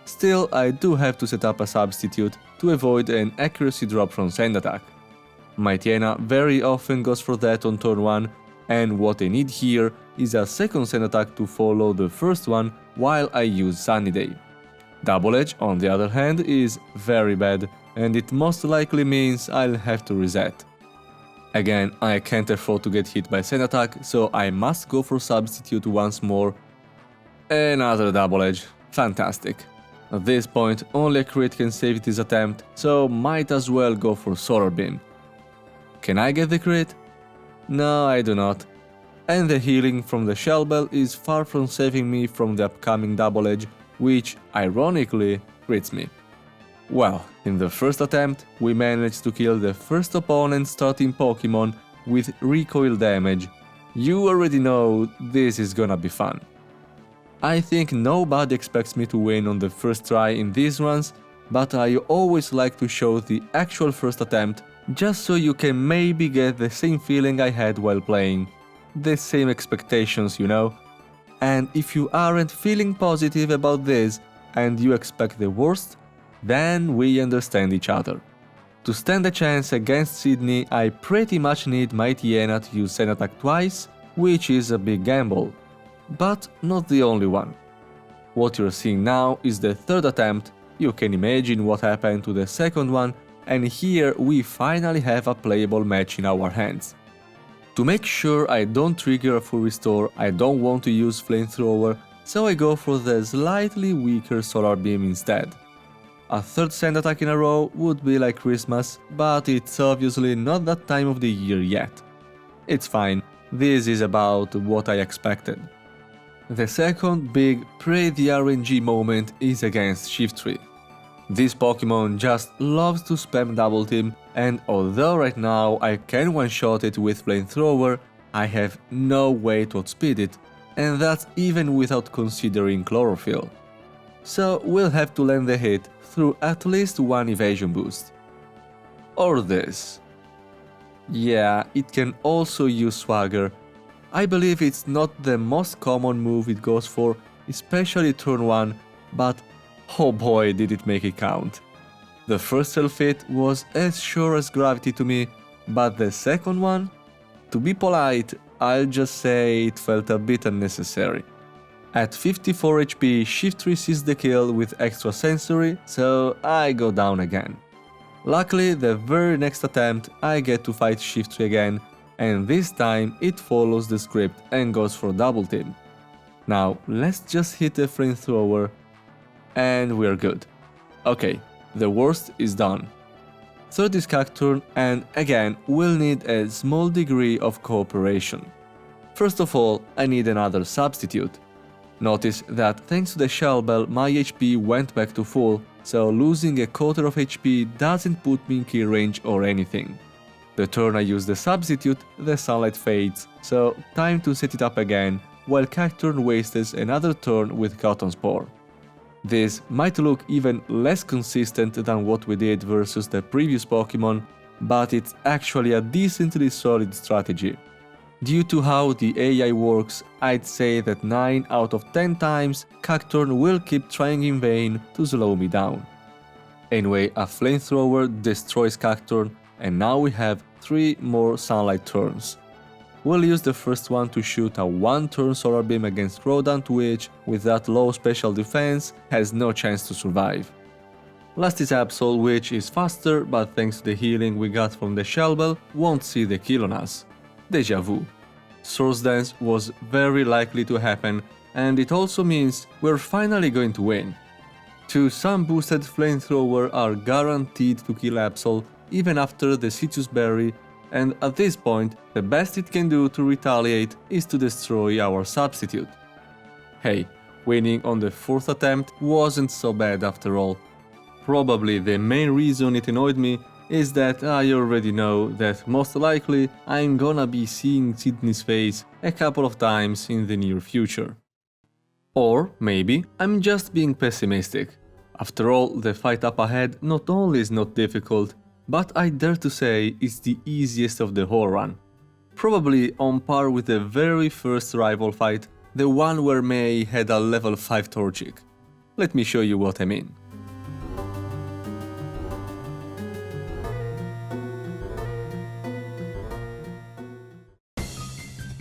Still, I do have to set up a substitute to avoid an accuracy drop from Sand Attack. My Tiena very often goes for that on turn 1, and what I need here is a second Sand Attack to follow the first one while I use Sunny Day. Double Edge, on the other hand, is very bad, and it most likely means I'll have to reset. Again, I can't afford to get hit by Sand Attack, so I must go for substitute once more. Another Double Edge, fantastic. At this point, only a crit can save this attempt, so might as well go for Solar Beam. Can I get the crit? No, I do not. And the healing from the Shell Bell is far from saving me from the upcoming Double Edge, which, ironically, crits me. Well, in the first attempt, we managed to kill the first opponent's starting Pokémon with recoil damage. You already know this is gonna be fun. I think nobody expects me to win on the first try in these runs, but I always like to show the actual first attempt, just so you can maybe get the same feeling I had while playing. The same expectations, you know? And if you aren't feeling positive about this, and you expect the worst, then we understand each other. To stand a chance against Sydney, I pretty much need my Tiena to use Sand Attack twice, which is a big gamble. But not the only one. What you're seeing now is the third attempt. You can imagine what happened to the second one, and here we finally have a playable match in our hands. To make sure I don't trigger a full restore, I don't want to use Flamethrower, so I go for the slightly weaker Solar Beam instead. A third sand attack in a row would be like Christmas, but it's obviously not that time of the year yet. It's fine, this is about what I expected. The second big pray the RNG moment is against Shiftry. This Pokémon just loves to spam Double Team, and although right now I can one-shot it with Flamethrower, I have no way to outspeed it, and that's even without considering Chlorophyll. So we'll have to land the hit through at least one evasion boost. Or this. Yeah, it can also use Swagger. I believe it's not the most common move it goes for, especially turn 1, but oh boy did it make it count. The first self-hit was as sure as gravity to me, but the second one? To be polite, I'll just say it felt a bit unnecessary. At 54 HP, Shiftry sees the kill with extra sensory, so I go down again. Luckily, the very next attempt I get to fight Shiftry again, and this time it follows the script and goes for Double Team. Now let's just hit a Flamethrower and we're good. Okay, the worst is done. Third is Cacturne, and again we'll need a small degree of cooperation. First of all, I need another substitute. Notice that thanks to the Shell Bell my HP went back to full, so losing a quarter of HP doesn't put me in kill range or anything. The turn I use the substitute, the sunlight fades, so time to set it up again, while Cacturne wastes another turn with Cotton Spore. This might look even less consistent than what we did versus the previous Pokémon, but it's actually a decently solid strategy. Due to how the AI works, I'd say that 9 out of 10 times Cacturne will keep trying in vain to slow me down. Anyway, a Flamethrower destroys Cacturne, and now we have 3 more sunlight turns. We'll use the first one to shoot a 1-turn Solar Beam against Rodent, which, with that low special defense, has no chance to survive. Last is Absol, which is faster, but thanks to the healing we got from the Shell Bell, won't see the kill on us. Deja vu. Source Dance was very likely to happen, and it also means we're finally going to win. 2 sun-boosted Flamethrower are guaranteed to kill Absol even after the Citrus Berry, and at this point the best it can do to retaliate is to destroy our substitute. Hey, winning on the 4th attempt wasn't so bad after all. Probably the main reason it annoyed me is that I already know that most likely I'm gonna be seeing Sydney's face a couple of times in the near future. Or maybe I'm just being pessimistic. After all, the fight up ahead not only is not difficult, but I dare to say it's the easiest of the whole run. Probably on par with the very first rival fight, the one where May had a level 5 Torchic. Let me show you what I mean.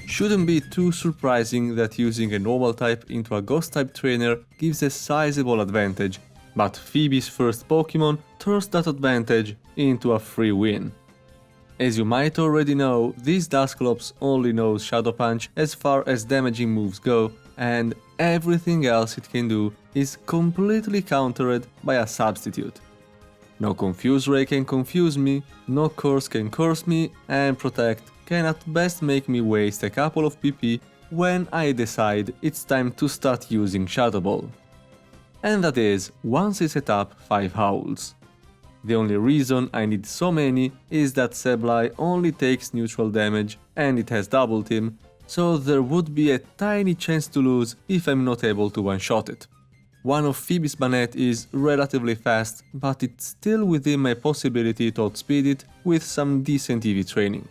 Shouldn't be too surprising that using a normal type into a ghost type trainer gives a sizable advantage, but Phoebe's first Pokémon turns that advantage into a free win. As you might already know, this Dusclops only knows Shadow Punch as far as damaging moves go, and everything else it can do is completely countered by a substitute. No Confuse Ray can confuse me, no Curse can curse me, and Protect can at best make me waste a couple of PP when I decide it's time to start using Shadow Ball. And that is once I set up 5 Howls. The only reason I need so many is that Sableye only takes neutral damage and it has Double Team, so there would be a tiny chance to lose if I'm not able to one-shot it. One of Phoebe's Banette is relatively fast, but it's still within my possibility to outspeed it with some decent EV training.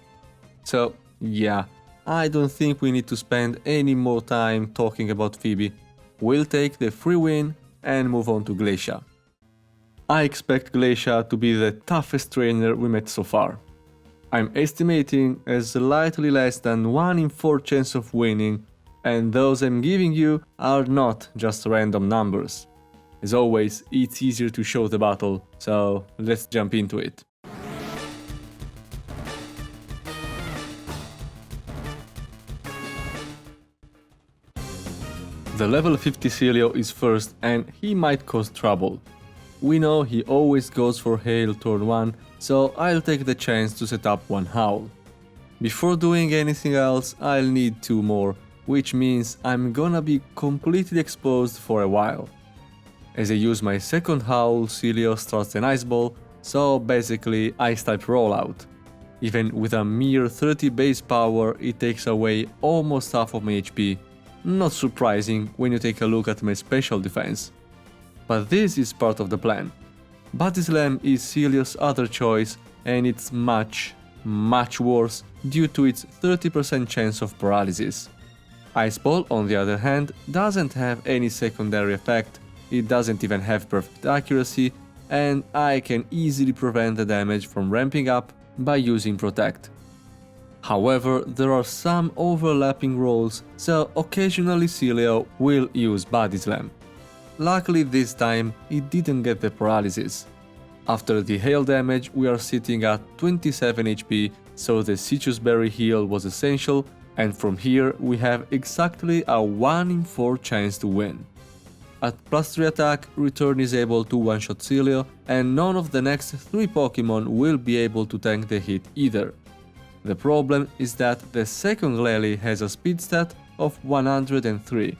So yeah, I don't think we need to spend any more time talking about Phoebe. We'll take the free win and move on to Glacia. I expect Glacia to be the toughest trainer we met so far. I'm estimating a slightly less than 1 in 4 chance of winning, and those I'm giving you are not just random numbers. As always, it's easier to show the battle, so let's jump into it. The level 50 Celio is first and he might cause trouble. We know he always goes for Hail turn 1, so I'll take the chance to set up one Howl. Before doing anything else, I'll need 2 more, which means I'm gonna be completely exposed for a while. As I use my second Howl, Celio starts an Ice Ball, so basically Ice-type rollout. Even with a mere 30 base power, it takes away almost half of my HP. Not surprising when you take a look at my special defense. But this is part of the plan. Body Slam is Celio's other choice, and it's much worse due to its 30% chance of paralysis. Ice Ball, on the other hand, doesn't have any secondary effect, it doesn't even have perfect accuracy, and I can easily prevent the damage from ramping up by using Protect. However, there are some overlapping roles, so occasionally Celio will use Body Slam. Luckily this time it didn't get the paralysis. After the hail damage we are sitting at 27 HP, so the Citrus Berry heal was essential, and from here we have exactly a 1 in 4 chance to win. At +3 attack, Return is able to one-shot Celio, and none of the next 3 Pokémon will be able to tank the hit either. The problem is that the second Glalie has a speed stat of 103.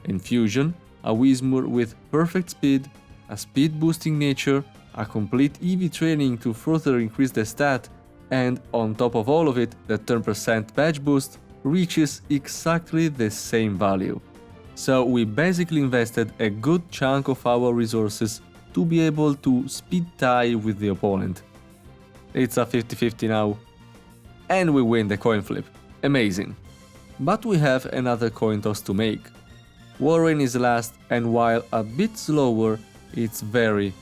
In Fusion, a Whismur with perfect speed, a speed boosting nature, a complete EV training to further increase the stat, and on top of all of it, the 10% patch boost reaches exactly the same value. So we basically invested a good chunk of our resources to be able to speed tie with the opponent. It's a 50-50 now. And we win the coin flip. Amazing. But we have another coin toss to make. Warren is last, and while a bit slower, it's very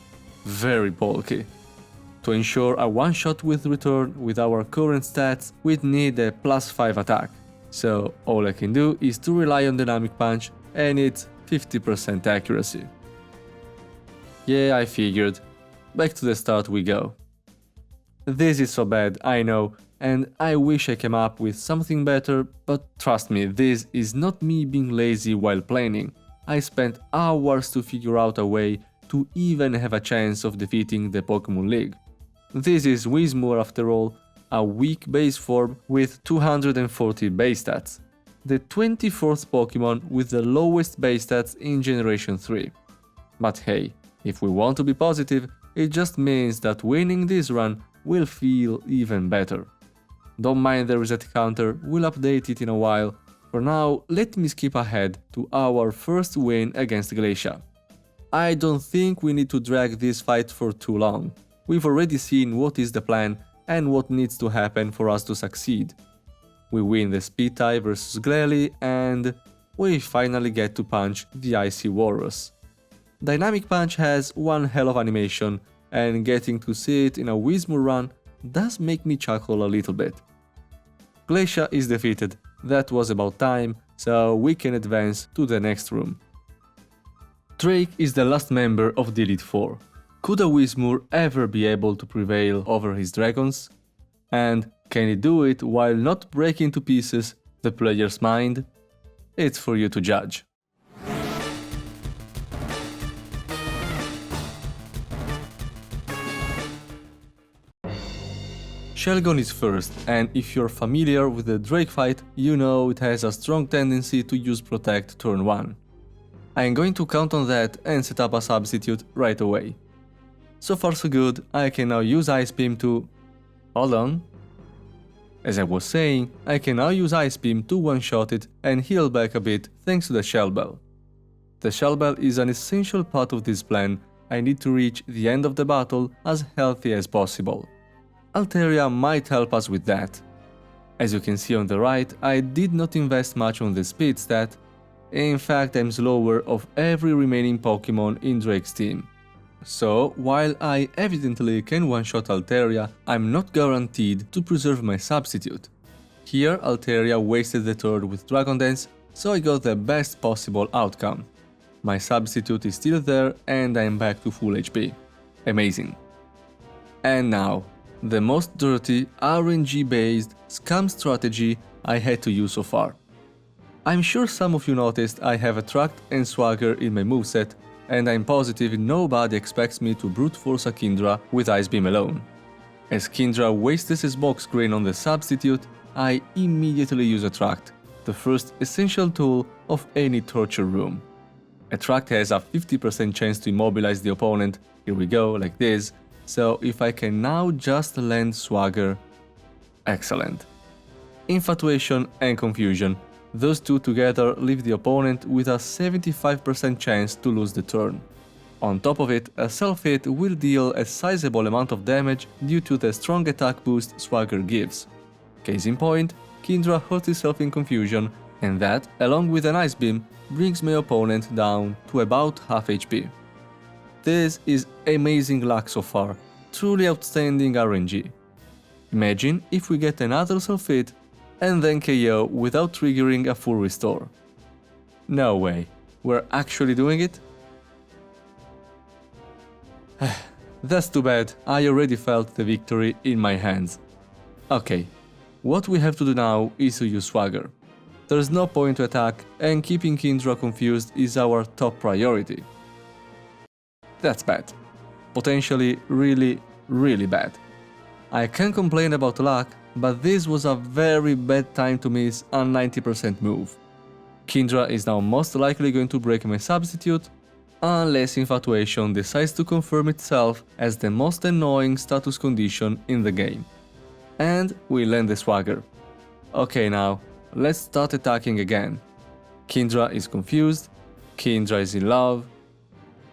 bulky. To ensure a one-shot with Return with our current stats, we'd need a +5 attack. So all I can do is to rely on Dynamic Punch, and it's 50% accuracy. Yeah, I figured. Back to the start we go. This is so bad, I know, and I wish I came up with something better, but trust me, this is not me being lazy while planning. I spent hours to figure out a way to even have a chance of defeating the Pokémon League. This is Whismur after all, a weak base form with 240 base stats. The 24th Pokémon with the lowest base stats in Generation 3. But hey, if we want to be positive, it just means that winning this run will feel even better. Don't mind the reset counter, we'll update it in a while. For now, let me skip ahead to our first win against Glacia. I don't think we need to drag this fight for too long. We've already seen what is the plan and what needs to happen for us to succeed. We win the speed tie versus Glalie, and we finally get to punch the Icy Walrus. Dynamic Punch has one hell of animation, and getting to see it in a Whismur run does make me chuckle a little bit. Glacia is defeated, that was about time, so we can advance to the next room. Drake is the last member of the Elite Four. Could a Whismur ever be able to prevail over his dragons? And can he do it while not breaking to pieces the player's mind? It's for you to judge. Shelgon is first, and if you're familiar with the Drake fight, you know it has a strong tendency to use Protect turn 1. I am going to count on that and set up a substitute right away. So far so good, I can now use Ice Beam to... Hold on. As I was saying, I can now use Ice Beam to one-shot it and heal back a bit thanks to the Shell Bell. The Shell Bell is an essential part of this plan. I need to reach the end of the battle as healthy as possible. Altaria might help us with that. As you can see on the right, I did not invest much on the speed stat. In fact, I'm slower of every remaining Pokémon in Drake's team. So, while I evidently can one-shot Altaria, I'm not guaranteed to preserve my substitute. Here, Altaria wasted the turn with Dragon Dance, so I got the best possible outcome. my substitute is still there and I'm back to full HP. Amazing. And now, the most dirty RNG-based scam strategy I had to use so far. I'm sure some of you noticed I have Attract and Swagger in my moveset, and I'm positive nobody expects me to brute force a Kindra with Ice Beam alone. As Kindra wastes his smoke screen on the substitute, I immediately use Attract, the first essential tool of any torture room. Attract has a 50% chance to immobilize the opponent, here we go, like this, so if I can now just land Swagger, excellent. Infatuation and Confusion, those two together leave the opponent with a 75% chance to lose the turn. On top of it, a self-hit will deal a sizable amount of damage due to the strong attack boost Swagger gives. Case in point, Kindra hurt himself in Confusion, and that, along with an Ice Beam, brings my opponent down to about half HP. This is amazing luck so far, truly outstanding RNG. Imagine if we get another self-hit and then KO without triggering a full restore. No way, we're actually doing it? That's too bad, I already felt the victory in my hands. Okay, what we have to do now is to use Swagger. There's no point to attack, and keeping Kindra confused is our top priority. That's bad. Potentially really bad. I can't complain about luck, but this was a very bad time to miss a 90% move. Kindra is now most likely going to break my substitute, unless Infatuation decides to confirm itself as the most annoying status condition in the game. And we land the Swagger. Okay now, let's start attacking again. Kindra is confused, Kindra is in love,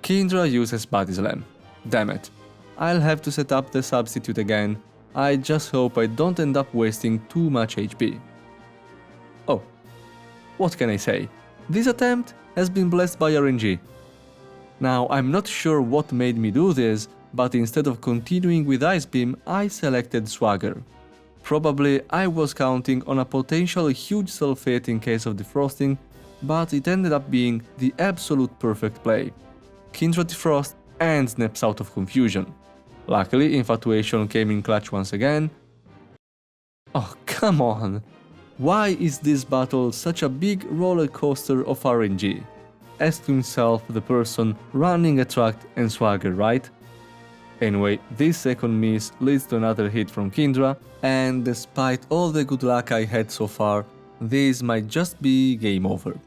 Kindra uses Body Slam. Damn it. I'll have to set up the substitute again, I just hope I don't end up wasting too much HP. Oh, what can I say? This attempt has been blessed by RNG. Now I'm not sure what made me do this, but instead of continuing with Ice Beam, I selected Swagger. Probably I was counting on a potential huge self-hit in case of defrosting, but it ended up being the absolute perfect play. Kindra defrost and snaps out of Confusion. Luckily, Infatuation came in clutch once again. Oh, come on! Why is this battle such a big roller coaster of RNG? Ask himself the person running Attract and Swagger, right? Anyway, this second miss leads to another hit from Kindra, and despite all the good luck I had so far, this might just be game over.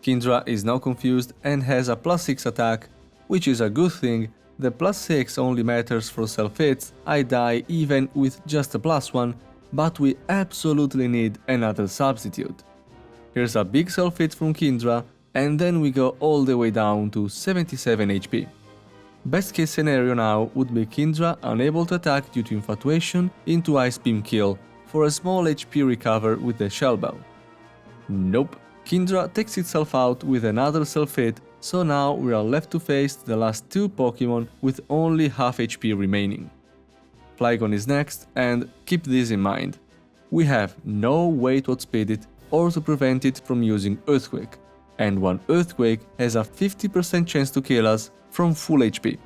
Kindra is now confused and has a +6 attack, which is a good thing. The +6 only matters for self-hits, I die even with just a +1, but we absolutely need another substitute. Here's a big self-hit from Kindra, and then we go all the way down to 77 HP. Best case scenario now would be Kindra unable to attack due to Infatuation into Ice Beam kill for a small HP recover with the Shell Bell. Nope, Kindra takes itself out with another self-hit, so now we are left to face the last two Pokémon with only half HP remaining. Flygon is next, and keep this in mind. We have no way to outspeed it or to prevent it from using Earthquake, and one Earthquake has a 50% chance to kill us from full HP.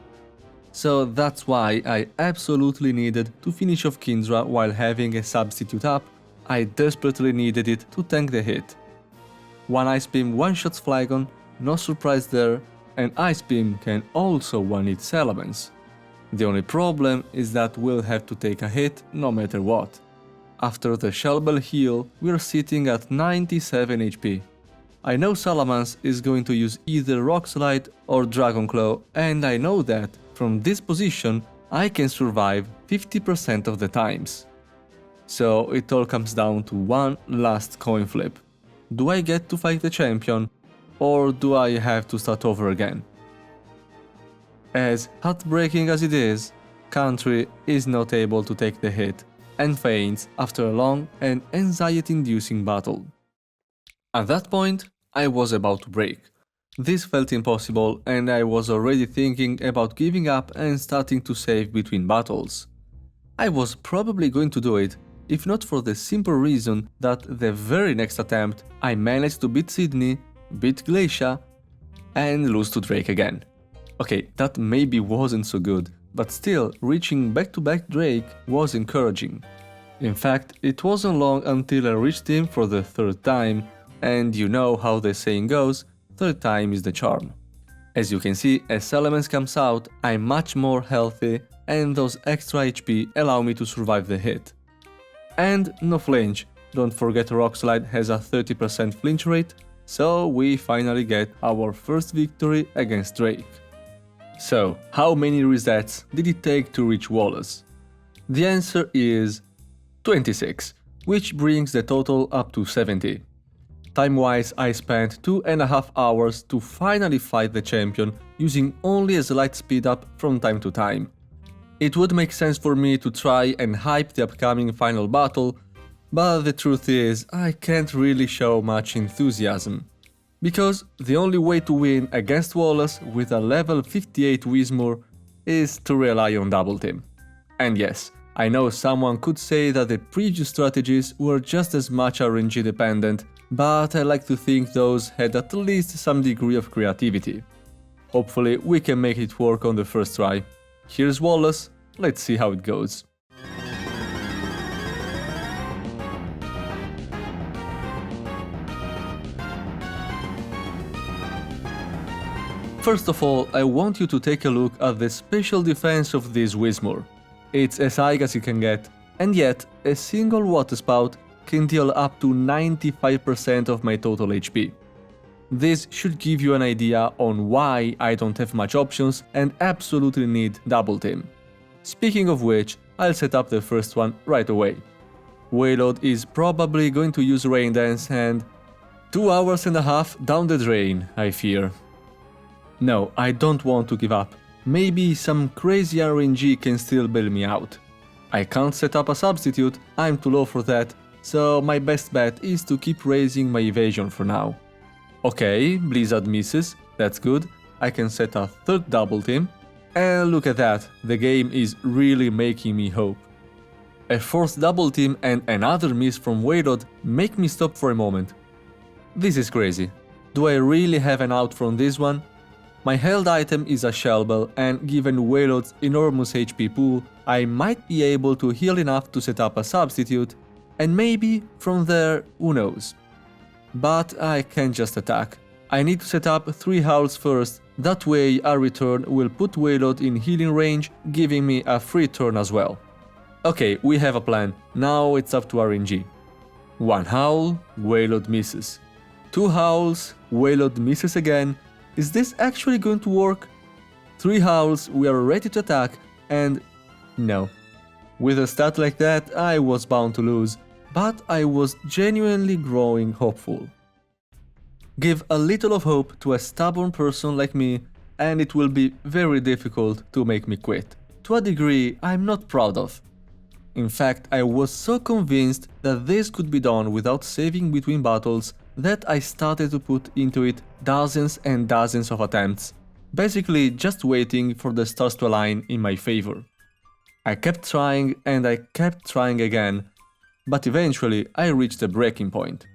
So that's why I absolutely needed to finish off Kindra while having a substitute up. I desperately needed it to tank the hit. One Ice Beam one-shots Flygon, no surprise there, and Ice Beam can also one-hit Salamence. The only problem is that we'll have to take a hit no matter what. After the Shell Bell heal, we're sitting at 97 HP. I know Salamence is going to use either Rock Slide or Dragon Claw, and I know that, from this position, I can survive 50% of the times. So it all comes down to one last coin flip. Do I get to fight the champion, or do I have to start over again? As heartbreaking as it is, Country is not able to take the hit, and faints after a long and anxiety-inducing battle. At that point, I was about to break. This felt impossible, and I was already thinking about giving up and starting to save between battles. I was probably going to do it, if not for the simple reason that the very next attempt I managed to beat Sydney, beat Glacia, and lose to Drake again. Okay, that maybe wasn't so good, but still, reaching back-to-back Drake was encouraging. In fact, it wasn't long until I reached him for the third time, and you know how the saying goes, third time is the charm. As you can see, as Elements comes out, I'm much more healthy, and those extra HP allow me to survive the hit. And no flinch, don't forget Rock Slide has a 30% flinch rate, so we finally get our first victory against Drake. So, how many resets did it take to reach Wallace? The answer is 26, which brings the total up to 70. Time-wise, I spent 2.5 hours to finally fight the champion using only a slight speed up from time to time. It would make sense for me to try and hype the upcoming final battle, but the truth is, I can't really show much enthusiasm. Because the only way to win against Wallace with a level 58 Whismur is to rely on double team. And yes, I know someone could say that the previous strategies were just as much RNG dependent, but I like to think those had at least some degree of creativity. Hopefully we can make it work on the first try. Here's Wallace, let's see how it goes. First of all, I want you to take a look at the special defense of this Whismur. It's as high as you can get, and yet a single water spout can deal up to 95% of my total HP. This should give you an idea on why I don't have much options and absolutely need double team. Speaking of which, I'll set up the first one right away. Waylord is probably going to use Rain Dance and 2.5 hours down the drain, I fear. No, I don't want to give up. Maybe some crazy RNG can still bail me out. I can't set up a substitute, I'm too low for that, so my best bet is to keep raising my evasion for now. Okay, Blizzard misses, that's good, I can set a third double team, and look at that, the game is really making me hope. A fourth double team and another miss from Waylord make me stop for a moment. This is crazy. Do I really have an out from this one? My held item is a Shell Bell, and given Waylord's enormous HP pool, I might be able to heal enough to set up a substitute, and maybe from there, who knows. But I can't just attack. I need to set up 3 howls first, that way a return will put Waylord in healing range, giving me a free turn as well. Okay, we have a plan, now it's up to RNG. 1 howl, Waylord misses. 2 howls, Waylord misses again. Is this actually going to work? 3 howls, we are ready to attack, and no. With a stat like that, I was bound to lose, but I was genuinely growing hopeful. Give a little of hope to a stubborn person like me, and it will be very difficult to make me quit, to a degree I'm not proud of. In fact, I was so convinced that this could be done without saving between battles that I started to put into it dozens and dozens of attempts, basically just waiting for the stars to align in my favor. I kept trying and I kept trying again, but eventually I reached a breaking point.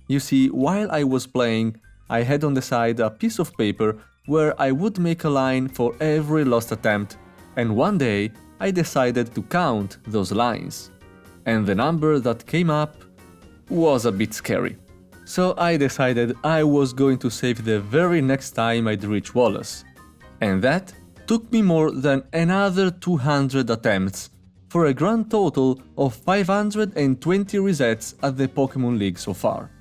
You see, while I was playing, I had on the side a piece of paper where I would make a line for every lost attempt, and one day I decided to count those lines. And the number that came up was a bit scary. So I decided I was going to save the very next time I'd reach Wallace. And that took me more than another 200 attempts, for a grand total of 520 resets at the Pokémon League so far.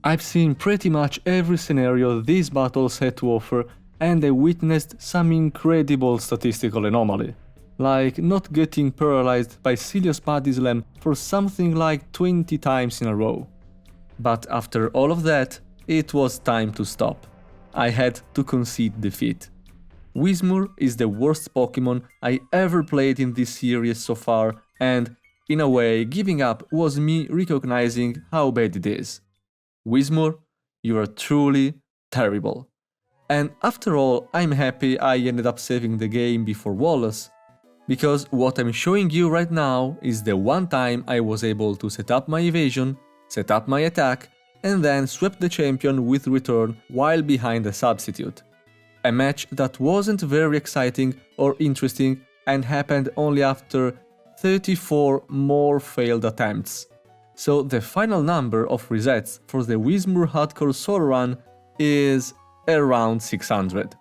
I've seen pretty much every scenario these battles had to offer, and I witnessed some incredible statistical anomaly, like not getting paralyzed by Celios Body Slam for something like 20 times in a row. But after all of that, it was time to stop. I had to concede defeat. Whismur is the worst Pokémon I ever played in this series so far, and, in a way, giving up was me recognizing how bad it is. Whismur, you are truly terrible. And after all, I'm happy I ended up saving the game before Wallace, because what I'm showing you right now is the one time I was able to set up my evasion, set up my attack, and then swept the champion with return while behind a substitute. A match that wasn't very exciting or interesting and happened only after 34 more failed attempts. So the final number of resets for the Whismur Hardcore Solo Run is around 600.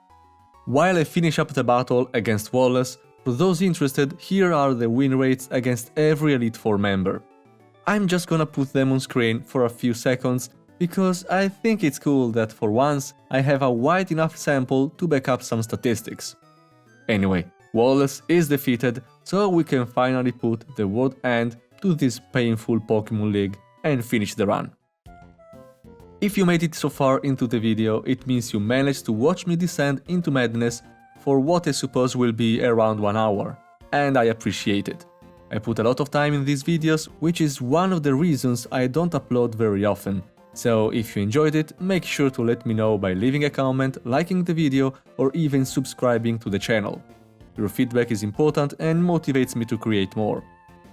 While I finish up the battle against Wallace, for those interested, here are the win rates against every Elite Four member. I'm just gonna put them on screen for a few seconds because I think it's cool that for once I have a wide enough sample to back up some statistics. Anyway, Wallace is defeated, so we can finally put the word end to this painful Pokémon League and finish the run. If you made it so far into the video, it means you managed to watch me descend into madness for what I suppose will be around 1 hour, and I appreciate it. I put a lot of time in these videos, which is one of the reasons I don't upload very often. So if you enjoyed it, make sure to let me know by leaving a comment, liking the video, or even subscribing to the channel. Your feedback is important and motivates me to create more.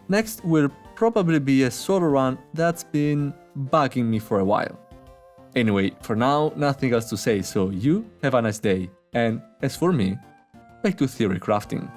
Next will probably be a solo run that's been bugging me for a while. Anyway, for now, nothing else to say, so you have a nice day, and as for me, back to theory crafting.